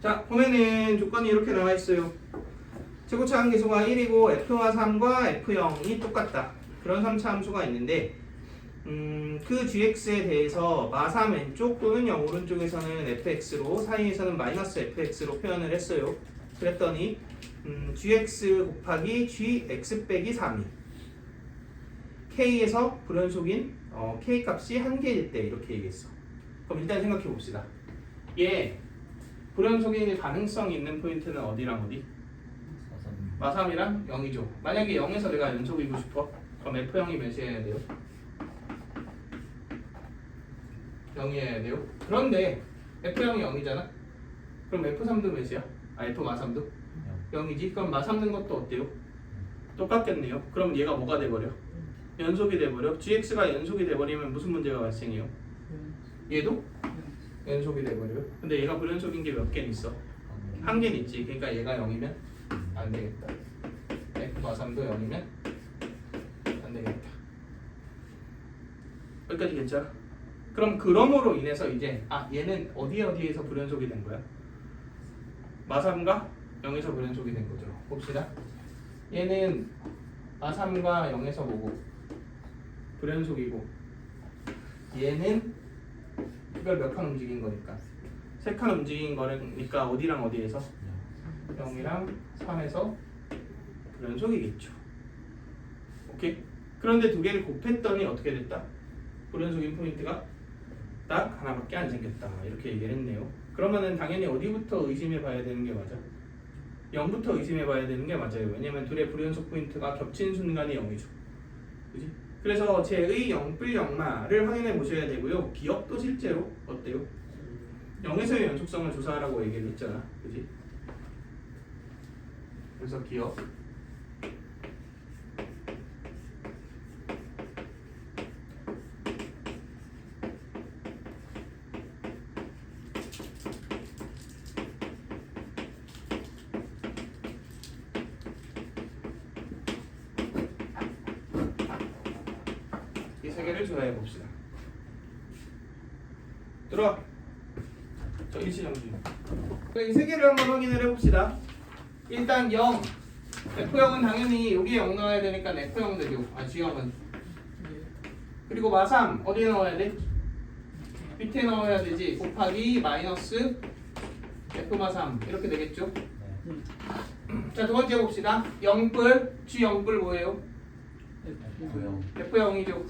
자, 보면은 조건이 이렇게 나와 있어요. 최고차 함계수가 1이고 F와 3과 F0이 똑같다. 그런 3차 함수가 있는데 그 gx에 대해서 마3 왼쪽 또는 0 오른쪽에서는 fx로 사이에서는 마이너스 fx로 표현을 했어요. 그랬더니 gx 곱하기 gx 빼기 3이 k에서 불연속인 k 값이 1개일 때 이렇게 얘기했어. 그럼 일단 생각해 봅시다. 얘 불연속일 가능성이 있는 포인트는 어디랑 어디? 마3이랑 0이죠. 만약에 0에서 내가 연속이고 싶어. 그럼 F0이 몇이어야 돼요? 0이어야 돼요. 그런데 F0이 0이잖아. 그럼 F3도 몇이야? F 마3도? 0이지. 그럼 마3는 것도 어때요? 똑같겠네요. 그럼 얘가 뭐가 돼버려? 연속이 돼버려. GX가 연속이 돼버리면 무슨 문제가 발생해요? 얘도? 연속이 돼버려요. 근데 얘가 불연속인 게 몇 개는 있어? 한 개는 있지. 그러니까 얘가 0이면 안 되겠다. F 마3도 0이면 안 되겠다. 여기까지 괜찮아? 그럼 그럼으로 인해서 이제 얘는 어디에서 불연속이 된 거야? 마3과 0에서 불연속이 된 거죠. 봅시다. 얘는 마3과 0에서 뭐고? 불연속이고 얘는 이걸 몇 칸 움직인 거니까 3칸 움직인 거니까 어디랑 어디에서? 0이랑 3에서 불연속이겠죠. 오케이? 그런데 두 개를 곱했더니 어떻게 됐다? 불연속인 포인트가 딱 하나밖에 안 생겼다. 이렇게 얘기를 했네요. 그러면은 당연히 어디부터 의심해 봐야 되는 게 맞아? 0부터 의심해 봐야 되는 게 맞아요. 왜냐면 둘의 불연속 포인트가 겹친 순간이 0이죠. 그지? 그래서 제의 0+0마를 확인해 보셔야 되고요. 기억도 실제로 어때요? 0에서의 연속성을 조사하라고 얘기를 했잖아. 그지? 그래서 기억 개를 조회해 봅시다. 들어와. 저 일시정지. 이 세 개를 한번 확인을 해봅시다. 일단 0. F0은 당연히 여기에 0 넣어야 되니까 F0 되죠. G형은. 그리고 마3 어디에 넣어야 돼? 밑에 넣어야 되지. 곱하기 마이너스 F마3 이렇게 되겠죠? 자, 두 번째 봅시다. 0뿔, G 0뿔 뭐예요? F0이죠.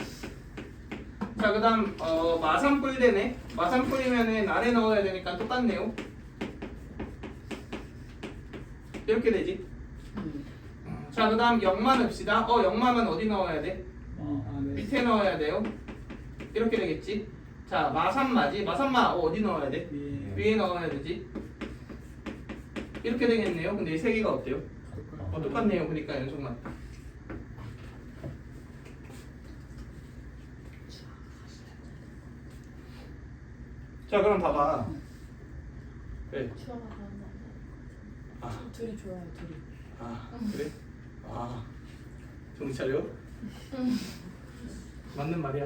자, 그 다음 마3뿔 되네. 마3뿔이면은 아래 넣어야 되니까 똑같네요. 이렇게 되지. 자, 그 다음 0만 읍시다. 0만은 어디 넣어야 돼? 밑에 넣어야 돼요. 이렇게 되겠지. 자, 마3 마지. 마3마 어디 넣어야 돼? 위에 넣어야 되지. 이렇게 되겠네요. 근데 이 세 개가 어때요? 똑같네요. 그러니까 연속 맞다. 자, 그럼 봐봐. 그래. 추가가 다른 거 아니야? 아, 둘이 좋아요, 둘이. 그래? 정신 차려. 맞는 말이야.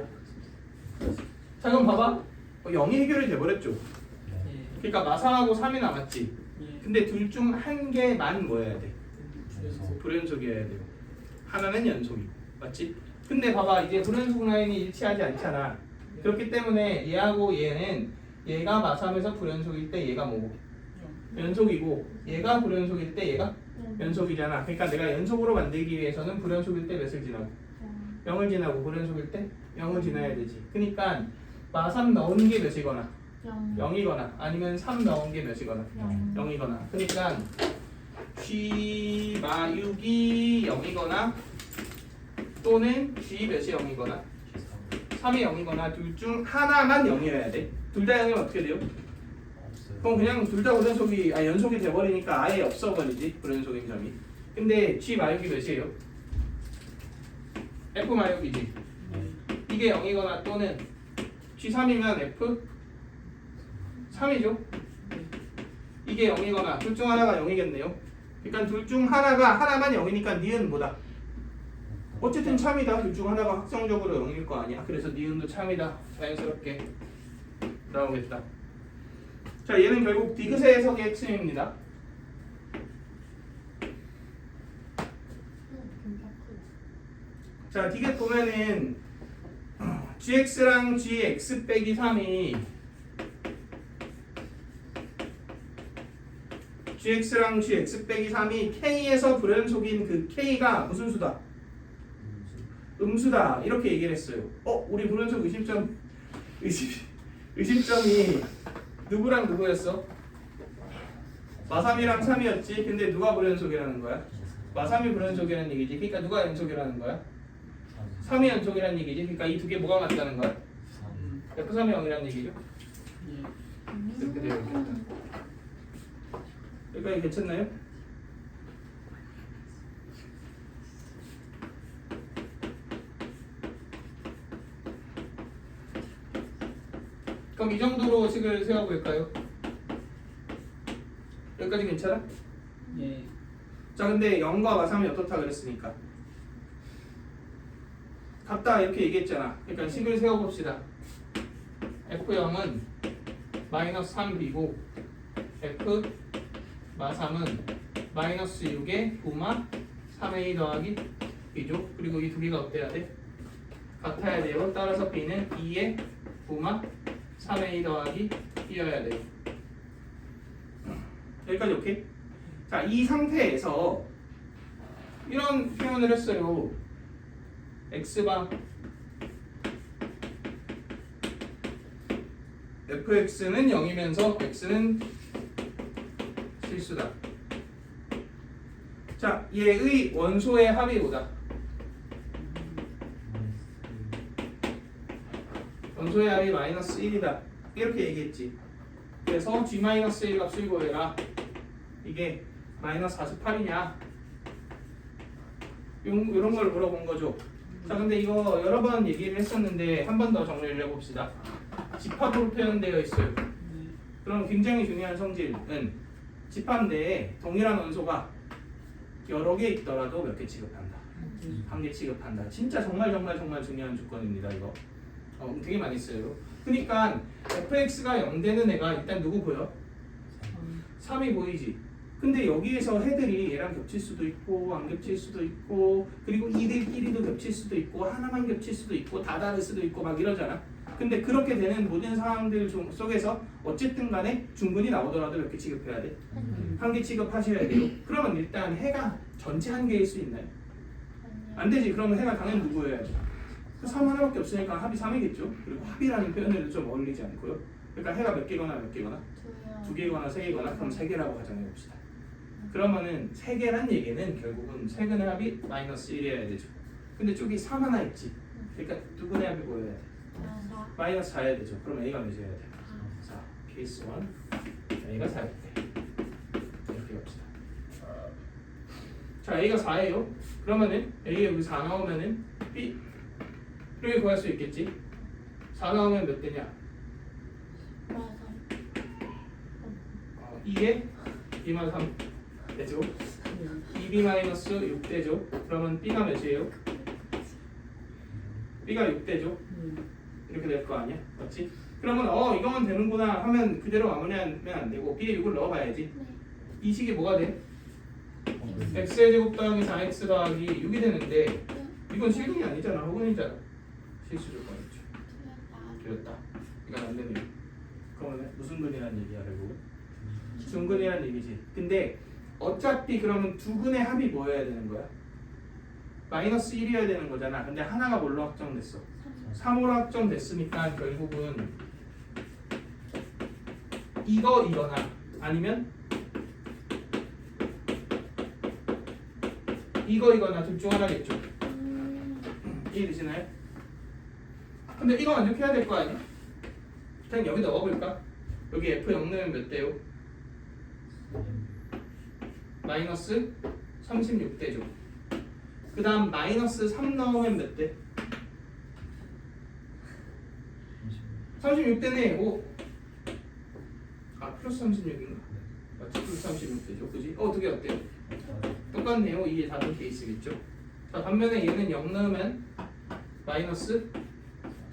자, 그럼 봐봐. 0이 해결이 돼버렸죠. 그러니까 마3하고 3이 남았지. 근데 둘 중 한 개만 뭐여야 돼? 불연속이어야 돼요. 하나는 연속이고, 맞지? 근데 봐봐, 이제 불연속 라인이 일치하지 않잖아. 그렇기 때문에 얘하고 얘는 얘가 마3에서 불연속일 때 얘가 뭐고? 연속이고, 얘가 불연속일 때 얘가 연속이잖아. 그러니까 내가 연속으로 만들기 위해서는 불연속일 때 몇을 지나고? 0을 지나고, 불연속일 때 0을 지나야 되지. 그러니까 마3 넣은 게 몇이거나 0이거나 아니면 3 넣은 게 몇이거나 0이거나. 그러니까 G 마6이 0이거나 또는 G 몇이 0이거나 3이 0이거나 둘 중 하나만 0이어야 돼. 둘 다 0이면 어떻게 돼요? 그럼 그냥 둘 다 불연속이 연속이 돼버리니까 아예 없어버리지, 불연속인 점이. 근데 G 마6이 몇이에요? F 마6이지. 이게 0이거나 또는 G3이면 F 3이죠. 이게 0이거나 둘 중 하나가 0이겠네요. 그러니까 둘 중 하나만 0이니까 니은 뭐다? 어쨌든 참이다. 둘 중 하나가 확정적으로 0일 거 아니야. 그래서 니은도 참이다. 자연스럽게 나오겠다. 자, 얘는 결국 디귿의 해석의 핵심입니다. 자, 디귿 보면은 gx랑 gx 빼기 3이 gx랑 gx 빼기 3이 k에서 불연속인 그 k가 무슨 수다? 음수다. 이렇게 얘기를 했어요. 우리 불연속 의심점이 누구랑 누구였어? 마3이랑 3이었지. 근데 누가 불연속이라는 거야? 마3이 불연속이라는 얘기지. 그러니까 누가 연속이라는 거야? 3이 연속이라는 얘기지. 그러니까 이 두 개 뭐가 맞다는 거야? F3이 0이라는 얘기죠. 이렇게 되어 있겠다. 여기까지 괜찮나요? 그럼 이 정도로 식을 세워볼까요? 여기까지 괜찮아? 예. 자, 근데 0과 마3이 어떻다 그랬으니까 같다 이렇게 얘기했잖아. 그러니까 식을 세워봅시다. F0은 마이너스 3b고 F 마3은 마이너스 6에 부마 3a 더하기 b죠. 그리고 이 두 개가 어때야 돼? 같아야 돼요. 따라서 b는 2에 부마 3a 더하기 b여야 돼요. 여기까지 오케이? 자, 이 상태에서 이런 표현을 했어요. x바 fx는 0이면서 x는 실수다. 자, 얘의 원소의 합이 뭐다? 원소의 합이 마이너스 1이다. 이렇게 얘기했지. 그래서 g-1 값을 구해라. 이게 마이너스 48이냐? 이런 걸 물어본 거죠. 자, 근데 이거 여러 번 얘기를 했었는데 한 번 더 정리를 해봅시다. 집합으로 표현되어 있어요. 그럼 굉장히 중요한 성질은 집합 내에 동일한 원소가 여러 개 있더라도 몇 개 취급한다. 한계 취급한다. 진짜 정말 중요한 조건입니다. 이거 되게 많이 써요. 그러니까 fx가 0되는 애가 일단 누구 보여? 3이 보이지. 근데 여기에서 해들이 얘랑 겹칠 수도 있고 안 겹칠 수도 있고 그리고 이들끼리도 겹칠 수도 있고 하나만 겹칠 수도 있고 다 다를 수도 있고 막 이러잖아. 근데 그렇게 되는 모든 상황들 속에서 어쨌든 간에 중근이 나오더라도 몇 개 취급해야 돼? 한 개 취급하셔야 돼요. 그러면 일단 해가 전체 한 개일 수 있나요? 안 되지. 그러면 해가 당연히 누구여야 돼? 3 하나밖에 없으니까 합이 3이겠죠. 그리고 합이라는 표현에도 좀 어울리지 않고요. 그러니까 해가 몇 개거나 몇 개거나 두 개거나 세 개거나 그럼 세 개라고 가정해 봅시다. 그러면은 세 개란 얘기는 결국은 세 근의 합이 마이너스 1이어야 되죠. 근데 쪽이 3 하나 있지. 그러니까 두 근의 합이 뭐여야 돼? 마이너스 4여야 되죠. 그럼 A가 몇이어야 돼? 4. 케이스 1 A가 4일 때 이렇게 갑시다. 자, A가 4예요. 그러면은 A에 여기 4 나오면은 B 이렇게 구할 수 있겠지. 4 나오면 몇 대냐? 2에 2만 3 되죠. 2B 마이너스 6대죠. 그러면 B가 몇이에요? B가 6대죠. 이렇게 될 거 아니야? 맞지? 그러면 이거만 되는구나 하면 그대로 마무리하면 안 되고 B에 6을 넣어봐야지. 이 식이 뭐가 돼? x의 제곱 더하기 4x 더하기 6이 되는데 이건 실근이 아니잖아. 허근이잖아. 실수 조건이죠. 틀렸다. 이건 안 되네요. 그러면 무슨 근이라는 얘기야 결국? 중근이라는 얘기지. 근데 어차피 그러면 두 근의 합이 뭐여야 되는 거야? 마이너스 1이어야 되는 거잖아. 근데 하나가 뭘로 확정됐어? 3으로 확정됐으니까 결국은 이거나 아니면 이거나 둘 중 하나겠죠. 이해되시나요? 근데 이거 만족해야 될 거 아니야? 그냥 여기 넣어볼까? 여기 F0 넣으면 몇 대요? 마이너스 36대죠. 그 다음 마이너스 3 넣으면 몇 대? 36대네. 플러스 36인가? 맞지? 플러스 36대죠. 그지? 두 개 어때요? 똑같네요. 이게 다른 케이스겠죠. 자, 반면에 얘는 0 넣으면 마이너스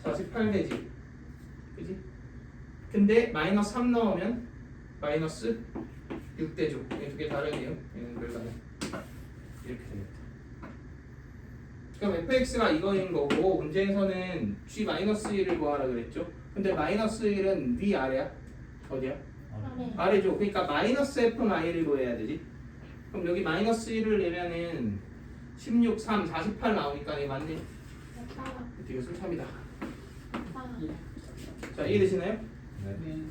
48대지. 그지? 근데 마이너스 3 넣으면 마이너스 6대죠. 이 두 개 다르네요. 얘는 결과는 이렇게 되겠다. 그럼 fx가 이거인 거고 문제에서는 g-1을 구하라 그랬죠. 근데 마이너스 1은 위 아래야? 어디야? 아래죠. 그러니까 마이너스 f-를 구해야 되지. 그럼 여기 마이너스 1을 내면은 16, 3, 48 나오니까 이게 맞네. 되게 술참이다. 자, 이해되시나요? 네.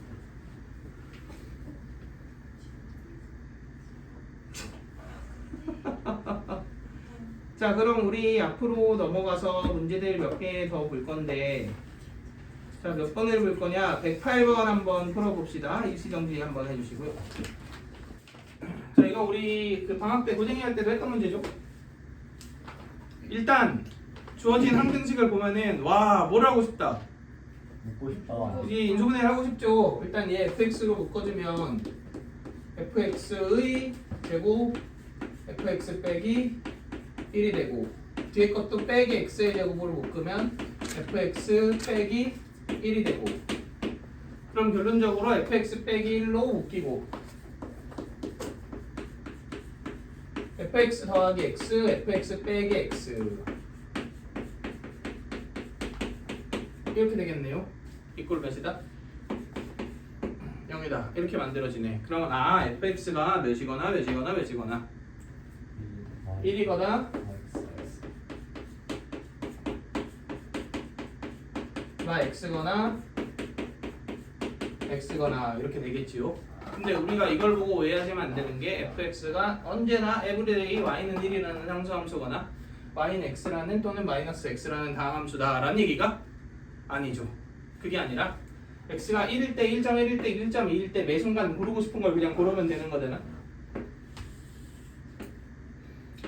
자, 그럼 우리 앞으로 넘어가서 문제들 몇 개 더 볼 건데, 자, 몇 번을 볼 거냐? 108번 한번 풀어봅시다. 일시정지 한번 해주시고요. 자, 이거 우리 그 방학 때 고쟁이 할 때도 했던 문제죠. 일단 주어진 항등식을 보면은 뭘 하고 싶다. 먹고 싶다. 이 인수분해를 하고 싶죠. 일단 얘 fx로 묶어주면 fx의 제곱 fx 빼기 1이 되고 뒤에 것도 빼기 x의 제곱으로 묶으면 fx 빼기 1이 되고 그럼 결론적으로 fx 빼기 1로 묶이고 fx 더하기 x, fx 빼기 x 이렇게 되겠네요. 이꼴 몇이다? 0이다. 이렇게 만들어지네. 그러면 fx가 몇이거나 1이거나 x거나 x거나 이렇게 되겠지요. 근데 우리가 이걸 보고 오해하시면 안 되는 게 fx가 언제나 everyday y는 1이라는 상수함수거나 y는 x라는 또는 마이너스 x라는 다항함수다라는 얘기가 아니죠. 그게 아니라 x가 1일 때 1.1일 때 1.2일 때 매 순간 고르고 싶은 걸 그냥 고르면 되는 거잖아.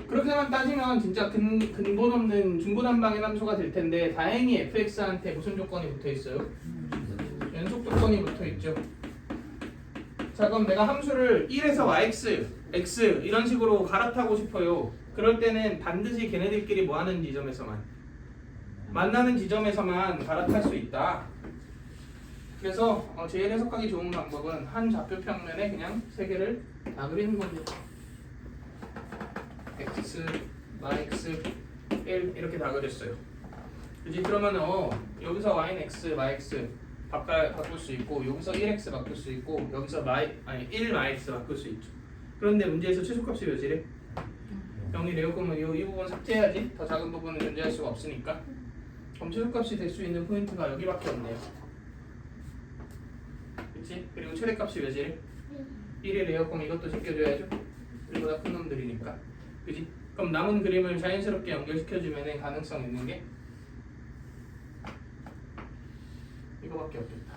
그렇게만 따지면 진짜 근본 없는 중구난방의 함수가 될 텐데 다행히 fx한테 무슨 조건이 붙어 있어요? 연속 조건이 붙어 있죠. 자, 그럼 내가 함수를 1에서 yx, x 이런 식으로 갈아타고 싶어요. 그럴 때는 반드시 걔네들끼리 뭐하는 지점에서만 만나는 지점에서만 갈아탈 수 있다. 그래서 제일 해석하기 좋은 방법은 한 좌표 평면에 그냥 세 개를 다 그리는 겁니다. x, yx, l 이렇게 다 그렸어요. 그지? 그러면 여기서 y는 x, yx 바꿀 수 있고 여기서 1x 바꿀 수 있고 여기서 1yx 바꿀 수 있죠. 그런데 문제에서 최소값이 몇이래? 0이래요. 그러면 이 부분 삭제해야지. 더 작은 부분은 존재할 수가 없으니까. 그럼 최소값이 될 수 있는 포인트가 여기밖에 없네요. 그치? 그리고 최대값이 몇이래? 1이래요. 그럼 이것도 제껴줘야죠. 1보다 큰 놈들이니까. 그치? 그럼 남은 그림을 자연스럽게 연결시켜주면 가능성 있는 게 이거밖에 없겠다.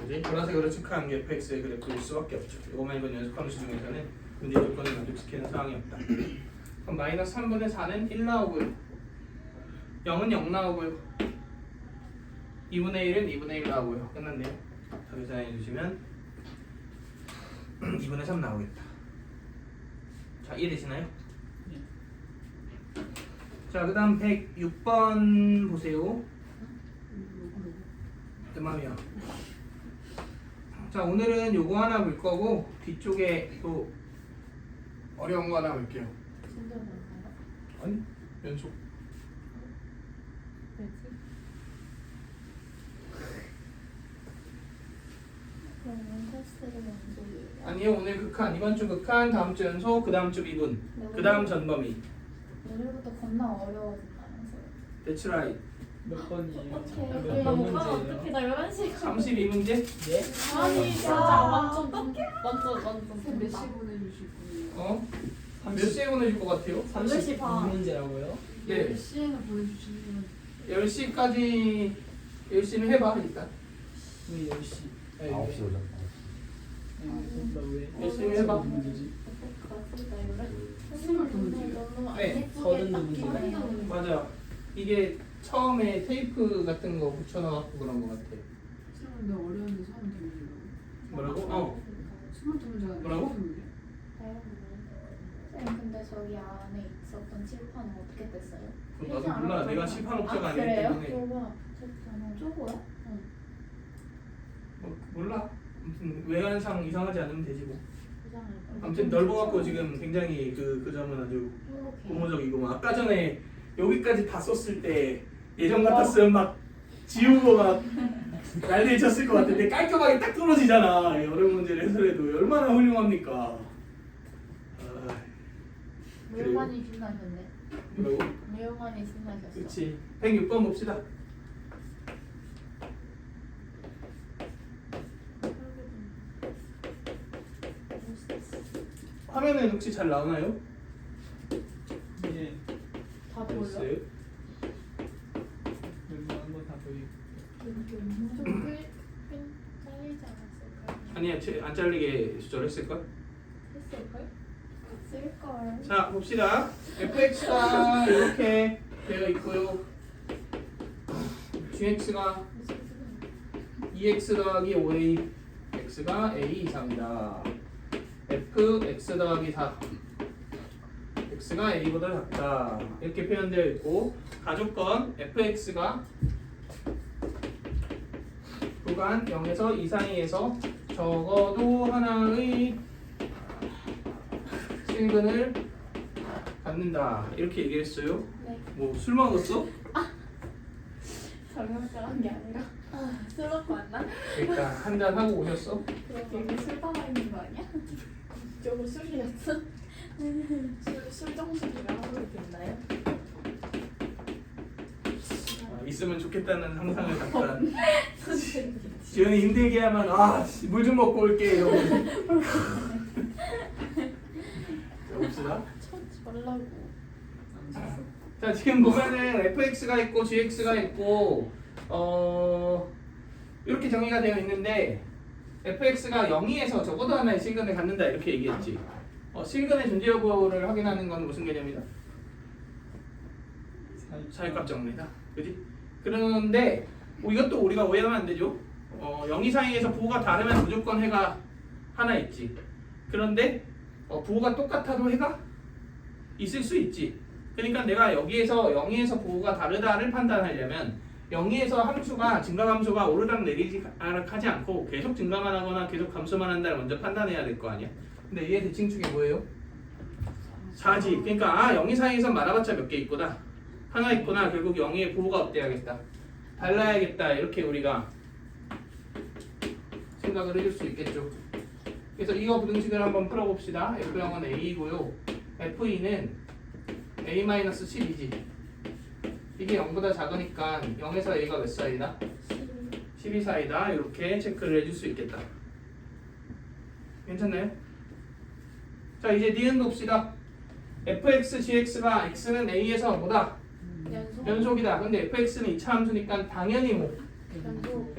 그지? 보라색으로 체크한 게 fx의 그래프일 수밖에 없죠. 이거만 이번 연습 함수 중에서는 문제 조건을 만족시키는 상황이 없다. 그럼 마이너스 3분의 4는 1 나오고요. 0은 0 나오고요. 2분의 1은 2분의 1 나오고요. 끝났네요. 다 계산해 주시면 2분의 3 나오겠다. 자, 이해되시나요? 자, 그 다음 106번 보세요. 내 맘이야. 자, 오늘은 요거 하나 볼 거고 뒤쪽에 또 어려운 거 하나 볼게요. 진짜 많아요? 아니, 연속. 왜지? 그럼 테스트를 연속이에요? 아니요, 오늘 극한, 이번 주 극한, 다음 주 연속, 그 다음 주 미분, 그 다음 전범위. 내일부터 겁나 어려워진다면서요? That's right. 몇 번이에요? 어떡해. 몇 어떡해. 문제예요? 나 11시간 32문제? 예? 아니 진짜 완전 완전 몇 시 보내주실 거예요? 몇 시에 보내줄 것 같아요? 8시 반. 32문제라고요? 네. 몇 시에는 보내주시면 10시까지 10시는 해봐 일단. 우리 10시. 9시 오셨다. 나 왜? 열심히 해봐. 문제지? 네, 서른 문제가. 맞아. 이게 처음에 테이프 같은 거 붙여놔갖고 그런 것 같아. 근데 어려운데 수학 문제라고? 뭐라고? 수학 문제가 뭐라고? 문제야? 쌤 근데 저기 안에 있었던 칠판은 어떻게 뺐어요? 그럼 나도 몰라. 내가 칠판 업자가 아니기 그래요? 때문에. 저거 저거야? 응. 몰라. 아무튼 외관상 이상하지 않으면 되지 뭐. 이상할 거. 아무튼 넓어갖고 지금 굉장히 그 점은 아주 이렇게. 고무적이고 막 아까 전에 여기까지 다 썼을 때 예전 같았으면 막 지우고 막 난리 쳤을 것 같은데 깔끔하게 딱 떨어지잖아. 어려운 문제를 해설해도 얼마나 훌륭합니까? 아, 매우 많이 신나셨네. 뭐라고? 매우 많이 신나셨어. 그렇지. 106번 봅시다. 화면은 혹시 잘 나오나요? 예. 다 보여? 됐어요. 웬만한 거다 보이고. 좀 잘리지 않았을까요? 아니야, 안 잘리게 조절했을걸? 했을걸? 쓸걸. 자, 봅시다. fx가 이렇게 되어 있고요. gx가 2x 더하기 5a, x가 a 이상이다. f x 더하기 4, x가 a보다 작다. 이렇게 표현되어 있고 가조건 fx가 구간 0에서 2 사이에서 적어도 하나의 실근을 갖는다. 이렇게 얘기했어요. 네. 뭐 술 먹었어? 설명을 게 아니라 술 먹고 왔나? 그러니까 한잔 하고 오셨어? 여기 술 담아 있는 거 아니야? 저거 술이었어? 술 정수기가 하고 있나요? 있으면 좋겠다는 상상을 잠깐. 선생님. 지연이 힘들게 하면 물 좀 먹고 올게 이러고. 자, 봅시다. 쳐지 말라고. 자, 지금 보면은 fx가 있고 gx가 있고 이렇게 정의가 되어 있는데 fx가 0에서 적어도 하나의 실근을 갖는다 이렇게 얘기했지. 실근의 존재 여부를 확인하는 건 무슨 개념이다? 사유값 정리다. 그지? 그런데 이것도 우리가 오해하면 안 되죠. 0, 2 사이에서 부호가 다르면 무조건 해가 하나 있지. 그런데 부호가 똑같아도 해가 있을 수 있지. 그러니까 내가 여기에서 0에서 부호가 다르다를 판단하려면 0에서 함수가 증가함수가 오르락 내리락 하지 않고 계속 증가만 하거나 계속 감소만 한다를 먼저 판단해야 될 거 아니야. 근데 얘의 대칭축이 뭐예요? 4지. 그러니까 0이 사이에서 말아봤자 몇 개 있구나. 하나 있구나. 결국 0의 부호가 어때야겠다. 달라야겠다. 이렇게 우리가 생각을 해줄 수 있겠죠. 그래서 이거 부등식을 한번 풀어봅시다. F0은 A이고요. F2는 A-12이지. 이게 0보다 작으니까 0에서 A가 몇 사이다? 12 사이다. 이렇게 체크를 해줄 수 있겠다. 괜찮나요? 자, 이제 니은 봅시다. fx, gx가 x는 a에서 뭐다? 연속이다. 근데 fx는 2차 함수니까 당연히 뭐?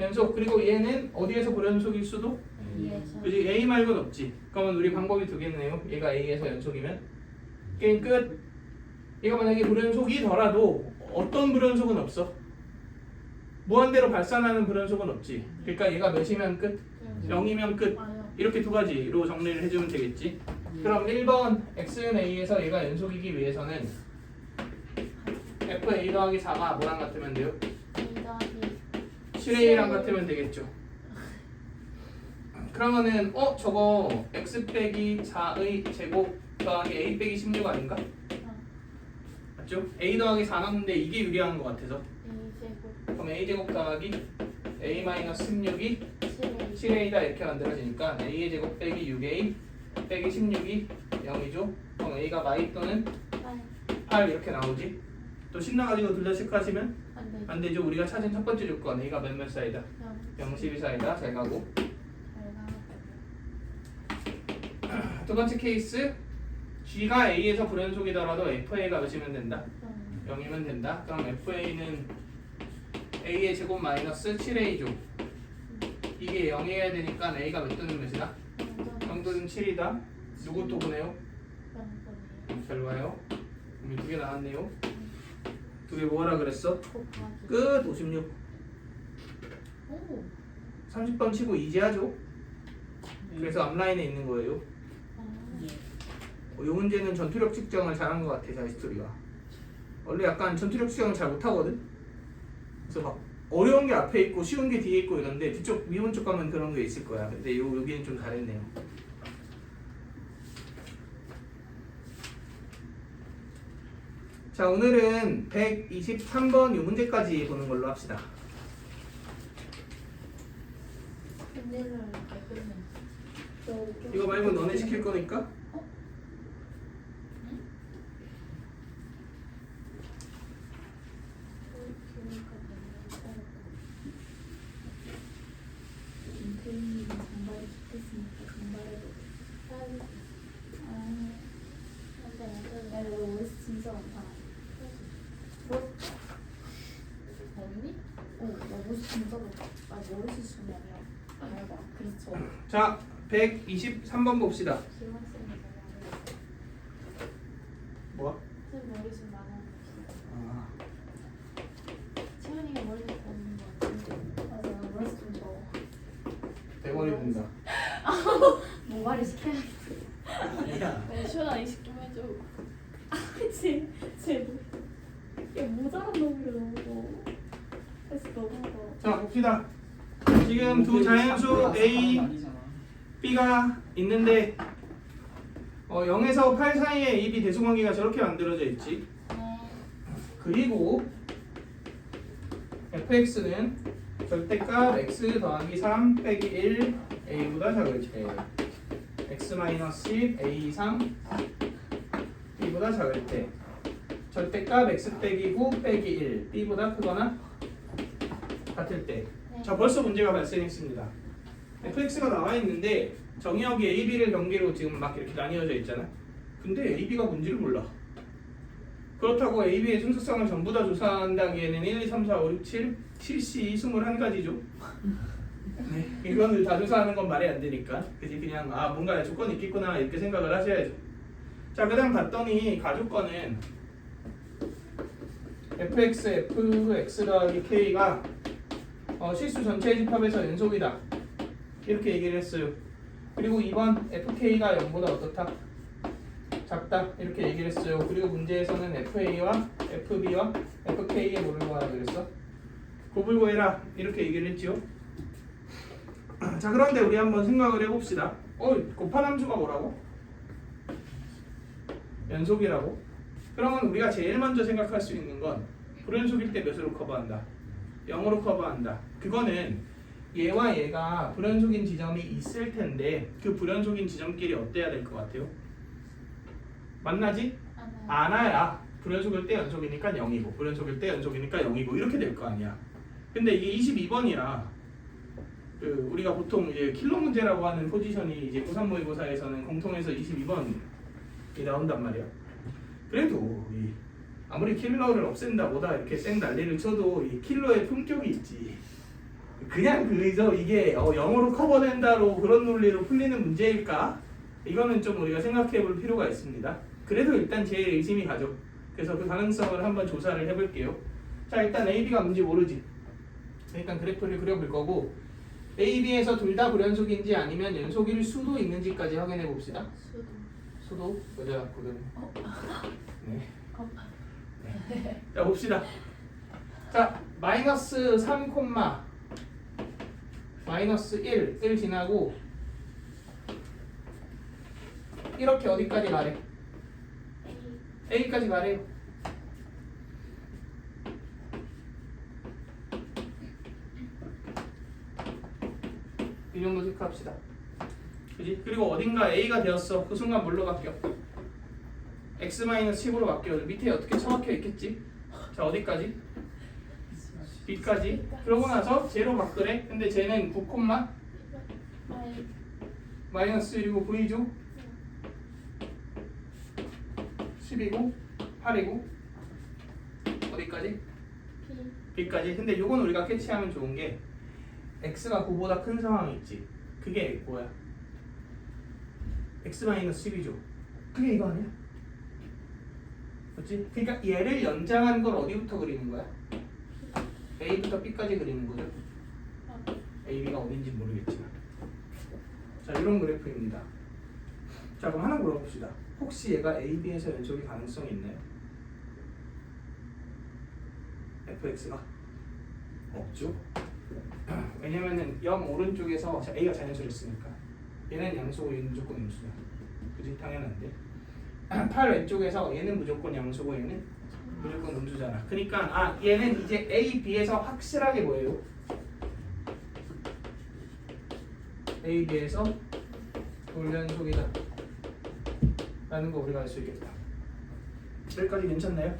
연속. 그리고 얘는 어디에서 불연속일 수도? 그지? a 말고는 없지. 그러면 우리 방법이 두 개네요. 얘가 a에서 연속이면 게임 끝. 얘가 만약에 불연속이더라도 어떤 불연속은 없어? 무한대로 발산하는 불연속은 없지. 그러니까 얘가 몇이면 끝? 0이면 끝. 이렇게 두 가지로 정리를 해주면 되겠지. 그럼 1번 x는 a에서 얘가 연속이기 위해서는 fa 더하기 4가 뭐랑 같으면 돼요? 7a랑 같으면 되겠죠. 그러면은 저거 x 빼기 4의 제곱 더하기 a 빼기 16 아닌가? 맞죠? a 더하기 4 남는데 이게 유리한 것 같아서 그럼 a 제곱 더하기 a 마이너스 16이 7a다 이렇게 만들어지니까 a의 제곱 빼기 6a 빼기 16이 0이죠. 그럼 a가 마이 또는 8 이렇게 나오지. 또 신나가지고 둘 다 체크하시면 안 되죠. 우리가 찾은 첫 번째 조건 a가 몇 사이다? 0, 12 사이다. 잘 가고. 두 번째 케이스 g가 a에서 불연속이더라도 fa가 몇이면 된다? 0이면 된다. 그럼 fa는 a의 제곱 마이너스 7a죠. 이게 0이어야 되니까 a가 몇 또는 몇이다? 0 또는 7이다. 누구 또 보내요? 잘 봐요. 그럼 두 개 나왔네요. 두 개 뭐라 그랬어? 끝 56. 30번 치고 이지하죠? 그래서 앞라인에 있는 거예요. 이 문제는 전투력 측정을 잘한 것 같아. 자이스토리가 원래 약간 전투력 측정을 잘 못하거든. 그래서 막 어려운 게 앞에 있고 쉬운 게 뒤에 있고 이런데 뒤쪽 미분 쪽 가면 그런 게 있을 거야. 근데 여기는 좀 잘했네요. 자, 오늘은 123번 이 문제까지 보는 걸로 합시다. 이거 말고 너네 시킬 거니까? 진짜 많다. 언니? 나 머리 진짜 많다. 머리 숱이 아니라 알바. 그렇죠. 자, 123번 봅시다. 뭐? 쌤 머리숱 많아. 아, 채연이가 머리숱 없는 거 같은데. 맞아, 머리숱 좀 더워. 대머리 된다. 모발이 시켜야겠다. 아니야. 시원한 이식 좀 해줘. 쟤 모자란 놈이래 너무. 그래서 너무 자, 봅시다. 지금 두 자연수 A, B가 있는데 0에서 8 사이에 A, B 대수관계가 저렇게 만들어져 있지. 그리고 fx는 절대값 x 더하기 3 빼기 1 a보다 작을 때 x-10 a 이상 b보다 작을 때 절대값 x 빼기 9 빼기 1 b보다 크거나 같을 때. 자, 벌써 문제가 발생했습니다. fx가 나와 있는데 정의역이 a, b를 경계로 지금 막 이렇게 나뉘어져 있잖아. 근데 a, b가 뭔지를 몰라. 그렇다고 a, b의 순서성을 전부 다 조사한다기에는 1, 2, 3, 4, 5, 6, 7, 7C 21가지죠. 네, 이거는 다 조사하는 건 말이 안 되니까. 그지? 그냥 뭔가 조건이 있겠구나 이렇게 생각을 하셔야죠. 자, 그 다음 봤더니 가조건은 fx, fx 더하기 k가 실수 전체의 집합에서 연속이다 이렇게 얘기를 했어요. 그리고 2번 fk가 0보다 어떻다? 작다 이렇게 얘기를 했어요. 그리고 문제에서는 FA와 FB와 FK의 뭐를 구하라 그랬어? 곱을 구해라 이렇게 얘기를 했죠. 자 그런데 우리 한번 생각을 해봅시다. 곱한 함수가 뭐라고? 연속이라고? 그러면 우리가 제일 먼저 생각할 수 있는 건 불연속일 때 몇으로 커버한다? 0으로 커버한다. 그거는 얘와 얘가 불연속인 지점이 있을 텐데 그 불연속인 지점끼리 어때야 될 것 같아요? 만나지? 않아야 불연속일 때 연속이니까 0이고 불연속일 때 연속이니까 0이고 이렇게 될 거 아니야. 근데 이게 22번이라 우리가 보통 이제 킬러 문제라고 하는 포지션이 이제 고3 모의고사에서는 공통에서 22번이 나온단 말이야. 그래도 아무리 킬러를 없앤다 뭐다 이렇게 쌩 난리를 쳐도 이 킬러의 품격이 있지. 그냥 그저 이게 0으로 커버된다로 그런 논리로 풀리는 문제일까? 이거는 좀 우리가 생각해 볼 필요가 있습니다. 그래도 일단 제일 의심이 가죠. 그래서 그 가능성을 한번 조사를 해볼게요. 자 일단 AB가 뭔지 모르지. 일단 그래프를 그려볼 거고 AB에서 둘 다 불연속인지 아니면 연속일 수도 있는지까지 확인해 봅시다. 수도 여자거든. 네. 네. 자 봅시다. 자 마이너스 3, 마이너스 1 지나고 이렇게 어디까지 가래? A까지 가래요. 이 정도 체크합시다. 그지? 그리고 어딘가 A가 되었어. 그 순간 뭘로 바뀌어? X-10으로 바뀌어. 밑에 어떻게 처박혀 있겠지? 자 어디까지? B까지. 그러고 나서 제로 바꾸래. 근데 쟤는 9, 마이너스 1이고 V죠? 10이고 8이고 어디까지? B까지. 근데 요건 우리가 캐치하면 좋은 게 X가 9보다 큰 상황이 있지. 그게 뭐야? X-10이죠. 그게 이거 아니야? 그렇지? 그러니까 얘를 연장한 걸 어디부터 그리는 거야? A부터 B까지 그리는 거죠. AB가 어딘지 모르겠지만. 자, 이런 그래프입니다. 자, 그럼 하나 물어봅시다. 혹시 얘가 AB에서 연속이 가능성이 있나요? fx가? 없죠. 왜냐면은 0 오른쪽에서 자, A가 자연수를 했으니까 얘는 양수고 얘는 무조건 음수야. 그지? 당연한데 8 왼쪽에서 얘는 무조건 양수고 얘는 무조건 음수잖아. 그러니까 얘는 이제 A, B에서 확실하게 뭐예요? A, B에서 불연속이다 라는 거 우리가 알 수 있겠다. 여기까지 괜찮나요?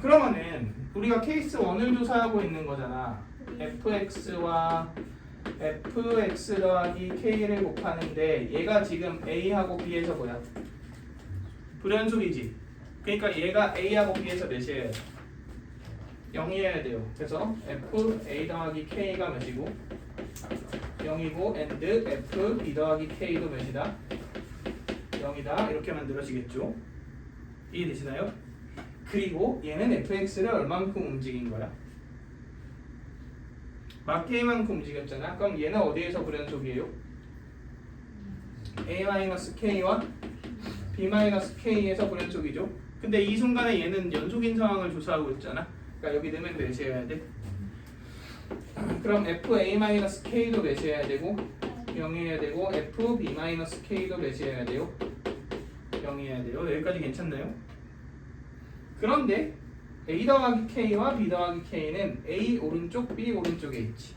그러면은 우리가 케이스 1을 조사하고 있는 거잖아. fx와 fx 더하기 k를 곱하는데 얘가 지금 A하고 B에서 뭐야? 불연속이지. 그러니까 얘가 A하고 B에서 몇이에요? 0이어야 돼요. 그래서 f A 더하기 k가 몇이고 0이고 and f B 더하기 k도 몇이다? 0이다. 이렇게 만들어지겠죠. 이해되시나요? 그리고 얘는 fx를 얼만큼 움직인 거야? 마케만큼 움직였잖아. 그럼 얘는 어디에서 불연속이에요? a-k와 b-k에서 불연속이죠. 근데 이 순간에 얘는 연속인 상황을 조사하고 있잖아. 그러니까 여기 넣으면 몇이어야 돼? 그럼 fa-k도 몇이어야 되고 0이어야 되고 fb-k도 몇이어야 돼요? 0이어야 돼요. 여기까지 괜찮나요? 그런데 A 더하기 K와 B 더하기 K는 A 오른쪽, B 오른쪽에 있지.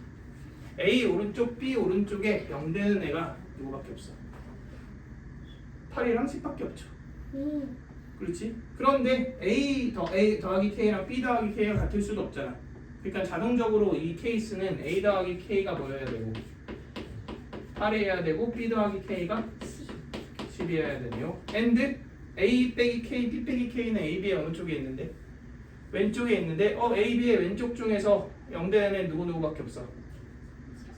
A 오른쪽, B 오른쪽에 0 되는 애가 누구밖에 없어? 8이랑 10밖에 없죠. 그렇지? 그런데 A 더하기 K랑 B 더하기 K가 같을 수도 없잖아. 그러니까 자동적으로 이 케이스는 A 더하기 K가 뭐여야 되고 8이어야 되고 B 더하기 K가 10이어야 되네요. and A 빼기 K, B 빼기 K는 A, B의 어느 쪽에 있는데? 왼쪽에 있는데 A, B의 왼쪽 중에서 0대는 누구밖에 없어?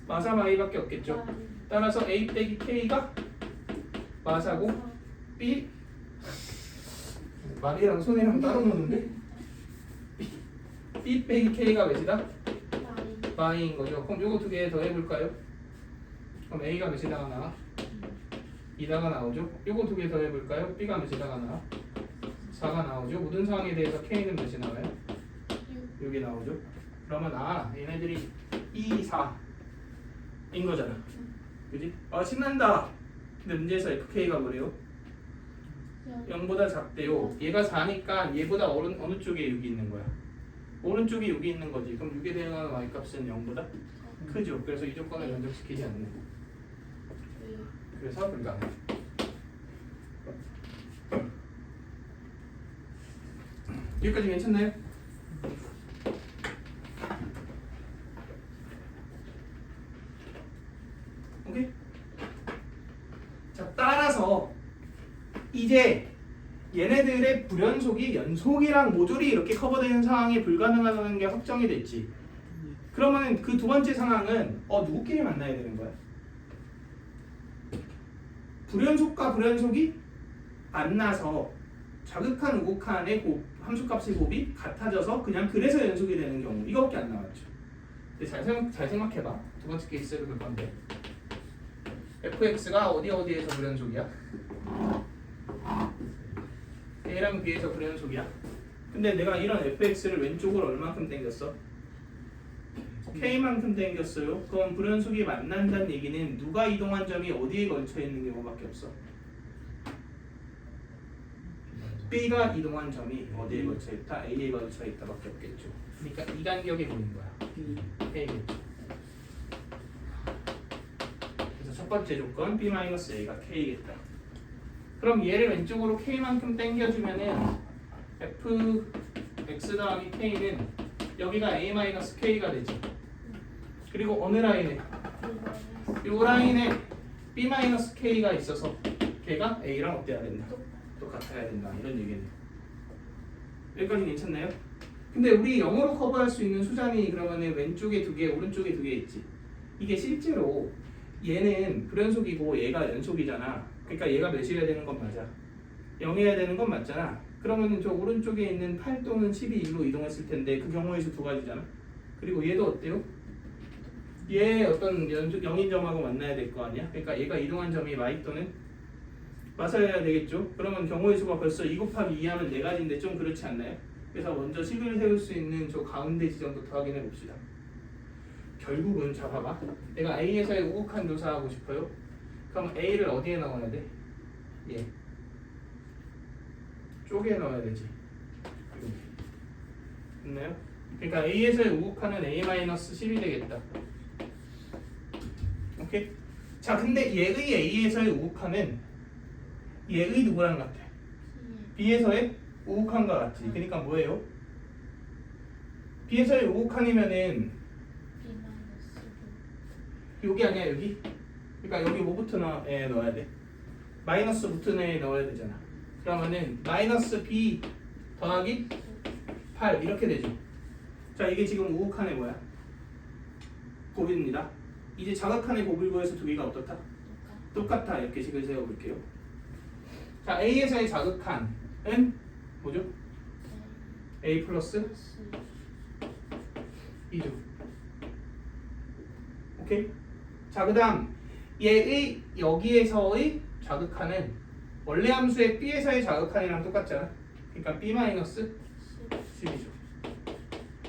마사 마이밖에 없겠죠. 따라서 A 빼기 K가 마사고 B 마리랑 손이랑 따로 노는데 B 빼기 K가 몇이다? 마이인 거죠. 그럼 요거 두 개 더 해볼까요? 그럼 A가 몇이다 하나? 2가 나오죠? 요거 두 개 더 해볼까요? B가 몇이다가 나와? 4가 나오죠? 모든 상황에 대해서 K는 몇이 나와요? 6이 나오죠? 그러면 얘네들이 2, 4인 거잖아. 그지? 신난다. 근데 문제에서 FK가 뭐래요? 0보다 작대요. 얘가 4니까 얘보다 어느 쪽에 6이 있는 거야? 오른쪽에 6이 있는 거지. 그럼 6에 대응하는 y값은 0보다 크죠. 그래서 이 조건을 만족시키지 않는 거. 그래서 불가능. 여기까지 괜찮나요? 오케이? 자, 따라서 이제 얘네들의 불연속이 연속이랑 모조리 이렇게 커버되는 상황이 불가능하다는 게 확정이 됐지. 그러면 그 두 번째 상황은 누구끼리 만나야 되는 거야? 불연속과 불연속이 만나서 자극한 우극한의 함수값의 곱이 같아져서 그냥 그래서 연속이 되는 경우 이거밖에 안 나왔죠. 근데 잘 생각해봐. 두 번째 케이스를 볼 건데 fx가 어디에서 불연속이야? a랑 b에서 불연속이야. 근데 내가 이런 fx를 왼쪽으로 얼만큼 당겼어? k만큼 당겼어요. 그럼 불연속이 만난다는 얘기는 누가 이동한 점이 어디에 걸쳐 있는 경우밖에 없어. b가 이동한 점이 어디에 걸쳐 있다? a에 걸쳐 있다밖에 없겠죠. 그러니까 이 간격이 보이는 거야. k겠죠. 그래서 첫 번째 조건 b-a가 k겠다. 그럼 얘를 왼쪽으로 k만큼 당겨주면은 fx 더하기 k는 여기가 a-k가 되지. 그리고 어느 라인에? 요 라인에 b-k가 있어서 걔가 a랑 어때야 된다? 똑같아야 된다. 이런 얘기네요. 여기까지 괜찮나요? 근데 우리 영어로 커버할 수 있는 수장이 그러면은 왼쪽에 두 개, 오른쪽에 두 개 있지. 이게 실제로 얘는 불연속이고 얘가 연속이잖아. 그러니까 얘가 몇이어야 되는 건 맞아. 0이어야 되는 건 맞잖아. 그러면 저 오른쪽에 있는 8 또는 12 2로 이동했을 텐데 그 경우에서 두 가지잖아. 그리고 얘도 어때요? 얘 어떤 0인 점하고 만나야 될 거 아니야? 그러니까 얘가 이동한 점이 y 또는 맞아야 되겠죠? 그러면 경우의 수가 벌써 2 곱하기 2 하면 4가지인데 좀 그렇지 않나요? 그래서 먼저 식을 세울 수 있는 저 가운데 지점부터 확인해 봅시다. 결국은 자 봐봐. 내가 A에서의 우극한 조사하고 싶어요. 그럼 A를 어디에 넣어야 돼? 예. 쪽에 넣어야 되지. 됐나요? 그러니까 A에서의 우극한은 A-10이 되겠다. 오케이? 자 근데 얘의 A에서의 우극한은 얘의 누구랑 같아? B에서의 우극한과 같지. 그러니까 뭐예요? B에서의 우극한이면은 여기 아니야 여기? 그러니까 여기 뭐부터 넣어야 돼? 마이너스 붙은 애 넣어야 되잖아. 그러면은 마이너스 B 더하기 8 이렇게 되죠. 자 이게 지금 우극한의 뭐야? 곱입니다. 이제 자극한의 곱을 구해서 두 개가 어떻다? 똑같아. 이렇게 식을 세워볼게요. 자 A에서의 자극한은 뭐죠? A 플러스 2죠. 오케이? 자 그 다음 얘의 여기에서의 자극한은 원래 함수의 B에서의 자극한이랑 똑같잖아. 그러니까 B-10이죠.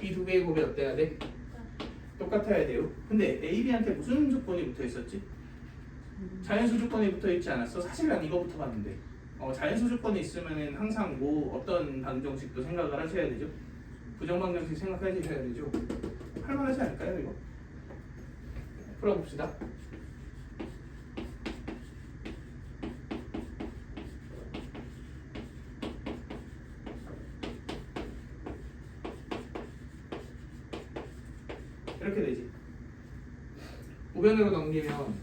이 두 개의 곱이 어때야 돼? 똑같아야 돼요. 근데 A, B한테 무슨 조건이 붙어 있었지? 자연수 조건이 붙어 있지 않았어? 사실 난 이거부터 봤는데 자연수 조건이 있으면 항상 뭐 어떤 방정식도 생각을 하셔야 되죠. 부정방정식 생각해 주셔야 되죠. 할만하지 않을까요 이거? 풀어봅시다. 이렇게 되지. 우변으로 넘기면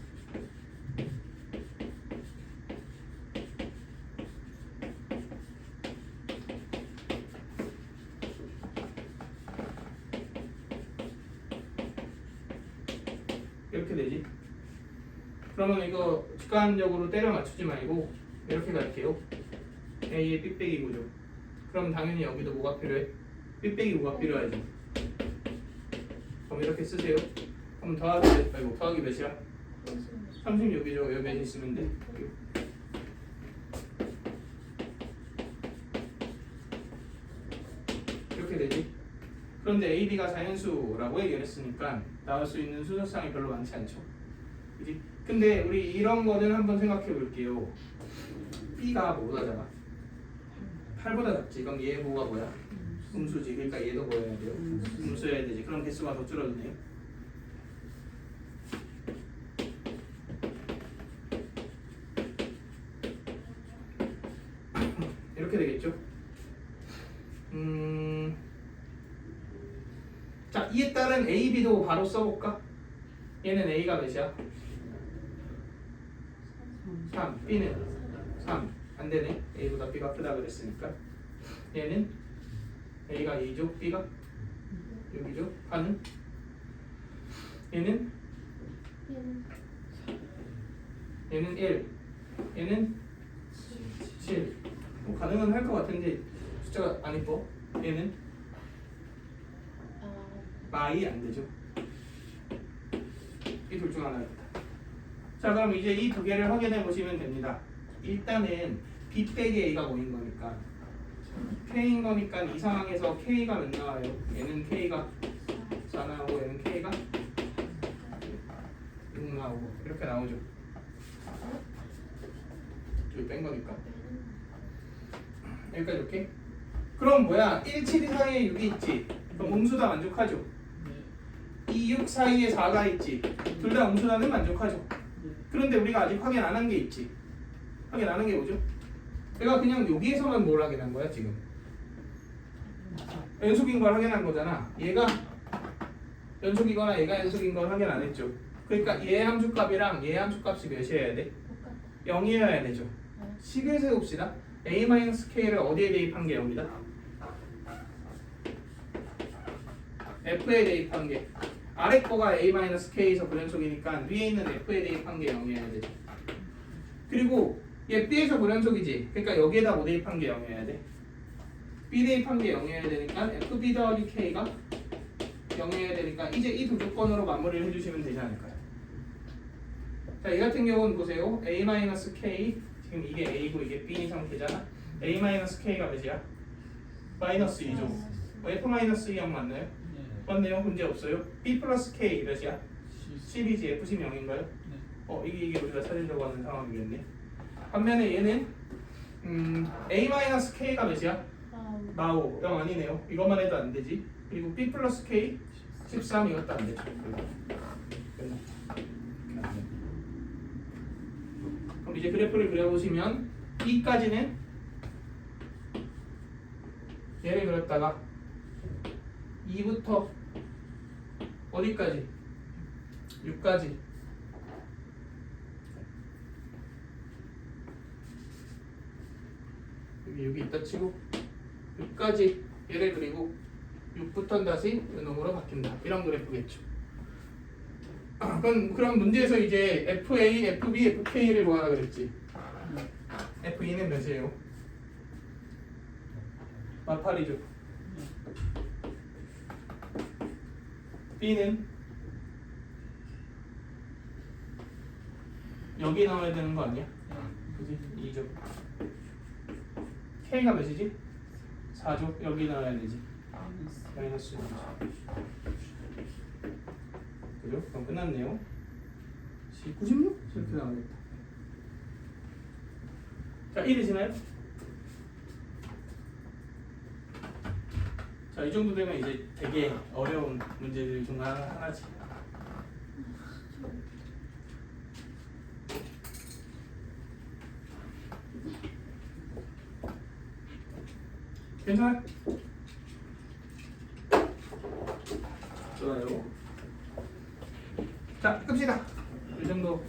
이렇게 되지. 그러면 이거 직관적으로 때려 맞추지 말고 이렇게 갈게요. A의 B 빼기 9죠. 그럼 당연히 여기도 뭐가 필요해? B 빼기 9가 필요하지. 그럼 이렇게 쓰세요. 그럼 더하기 몇이야? 36이죠. 여기 있으면 돼. 이렇게 되지. 그런데 AB가 자연수라고 얘기했으니까 나올 수 있는 수소상이 별로 많지 않죠. 그지? 근데 우리 이런 거는 한번 생각해 볼게요. B가 뭐보다 작아? 8보다 작지. 그럼 얘 뭐가 뭐야? 음수지. 그러니까 얘도 뭐 해야 돼요? 음수여야 되지. 그럼 개수가 더 줄어드네요. 이렇게 되겠죠? 자, 이에 따른 A, B도 바로 써볼까? 얘는 A가 몇이야? 3, B는 3. 안 되네. A보다 B가 크다 그랬으니까. 얘는 A가 2죠, B가 6이죠. 반은? 얘는 1, 얘는 7. 뭐 가능은 할 것 같은데 숫자가 안 이뻐. 얘는 마이 안 되죠. 이 둘 중 하나였다. 자, 그럼 이제 이 두 개를 확인해 보시면 됩니다. 일단은 B 빼기 A가 뭐인 거니까 K인 거니까 이 상황에서 K가 몇 나와요? 얘는 K가 4 나오고 얘는 K가 6 나오고 이렇게 나오죠. 저기 뺀 거니까 여기까지 이렇게. 그럼 뭐야? 1, 7 이상에 6이 있지. 그럼 음수다 만족하죠. 2, 6 사이에 4가 있지. 둘 다 음수다는 만족하죠. 그런데 우리가 아직 확인 안 한 게 있지. 확인 안 한 게 뭐죠? 내가 그냥 여기에서만 뭘 확인한 거야 지금? 연속인 걸 확인한 거잖아. 얘가 연속이거나 얘가 연속인 걸 확인 안 했죠. 그러니까 얘 함수값이랑 얘 함수값이 몇이어야 돼? 0이어야 되죠. 식을 세웁시다. A-K를 어디에 대입한 게 0이다? F에 대입한 게 아래 거가 A-K에서 불연속이니까 위에 있는 F에 대입한 게 0이어야 되죠. 그리고 얘 B에서 불연속이지. 그러니까 여기에다 뭐 대입한 게 0이어야 돼? B 대입한 게 0이어야 되니까 FB 더하기 K가 0이어야 되니까 이제 이 두 조건으로 마무리를 해주시면 되지 않을까요? 자, 이 같은 경우는 보세요. A-K 지금 이게 A고 이게 B인 상태잖아. A-K가 몇이야? 마이너스 2죠. F-2형 맞나요? 맞네요. 문제 없어요. B 플러스 K 몇이야? 10이지. F10 0인가요? 이게 우리가 찾으려고 하는 상황이겠네. 반면에 얘는 A-K가 몇이야? 마오 0 아니네요. 이것만 해도 안 되지. 그리고 B 플러스 K 13 이것도 안 되죠. 그럼 이제 그래프를 그려보시면 E까지는 얘를 그렸다가 2부터 어디까지? 6까지 여기 있다 치고 6까지 얘를 그리고 6부터는 다시 요놈으로 바뀐다. 이런 그래프겠죠. 그럼 문제에서 이제 FA, FB, FK를 구하라 그랬지. FE는 몇이에요? 8이죠. B는 여기 나와야 되는 거 아니야? 그지? 2죠. K가 몇이지? 4죠. 여기 나와야 되지. 마이너스 2죠. 그죠? 그럼 끝났네요. 96? 이렇게 나오겠다. 자, 이해되시나요? 자, 이 정도 되면 이제 되게 어려운 문제들 중 하나지. 괜찮아요? 좋아요. 자, 끕시다. 이 정도.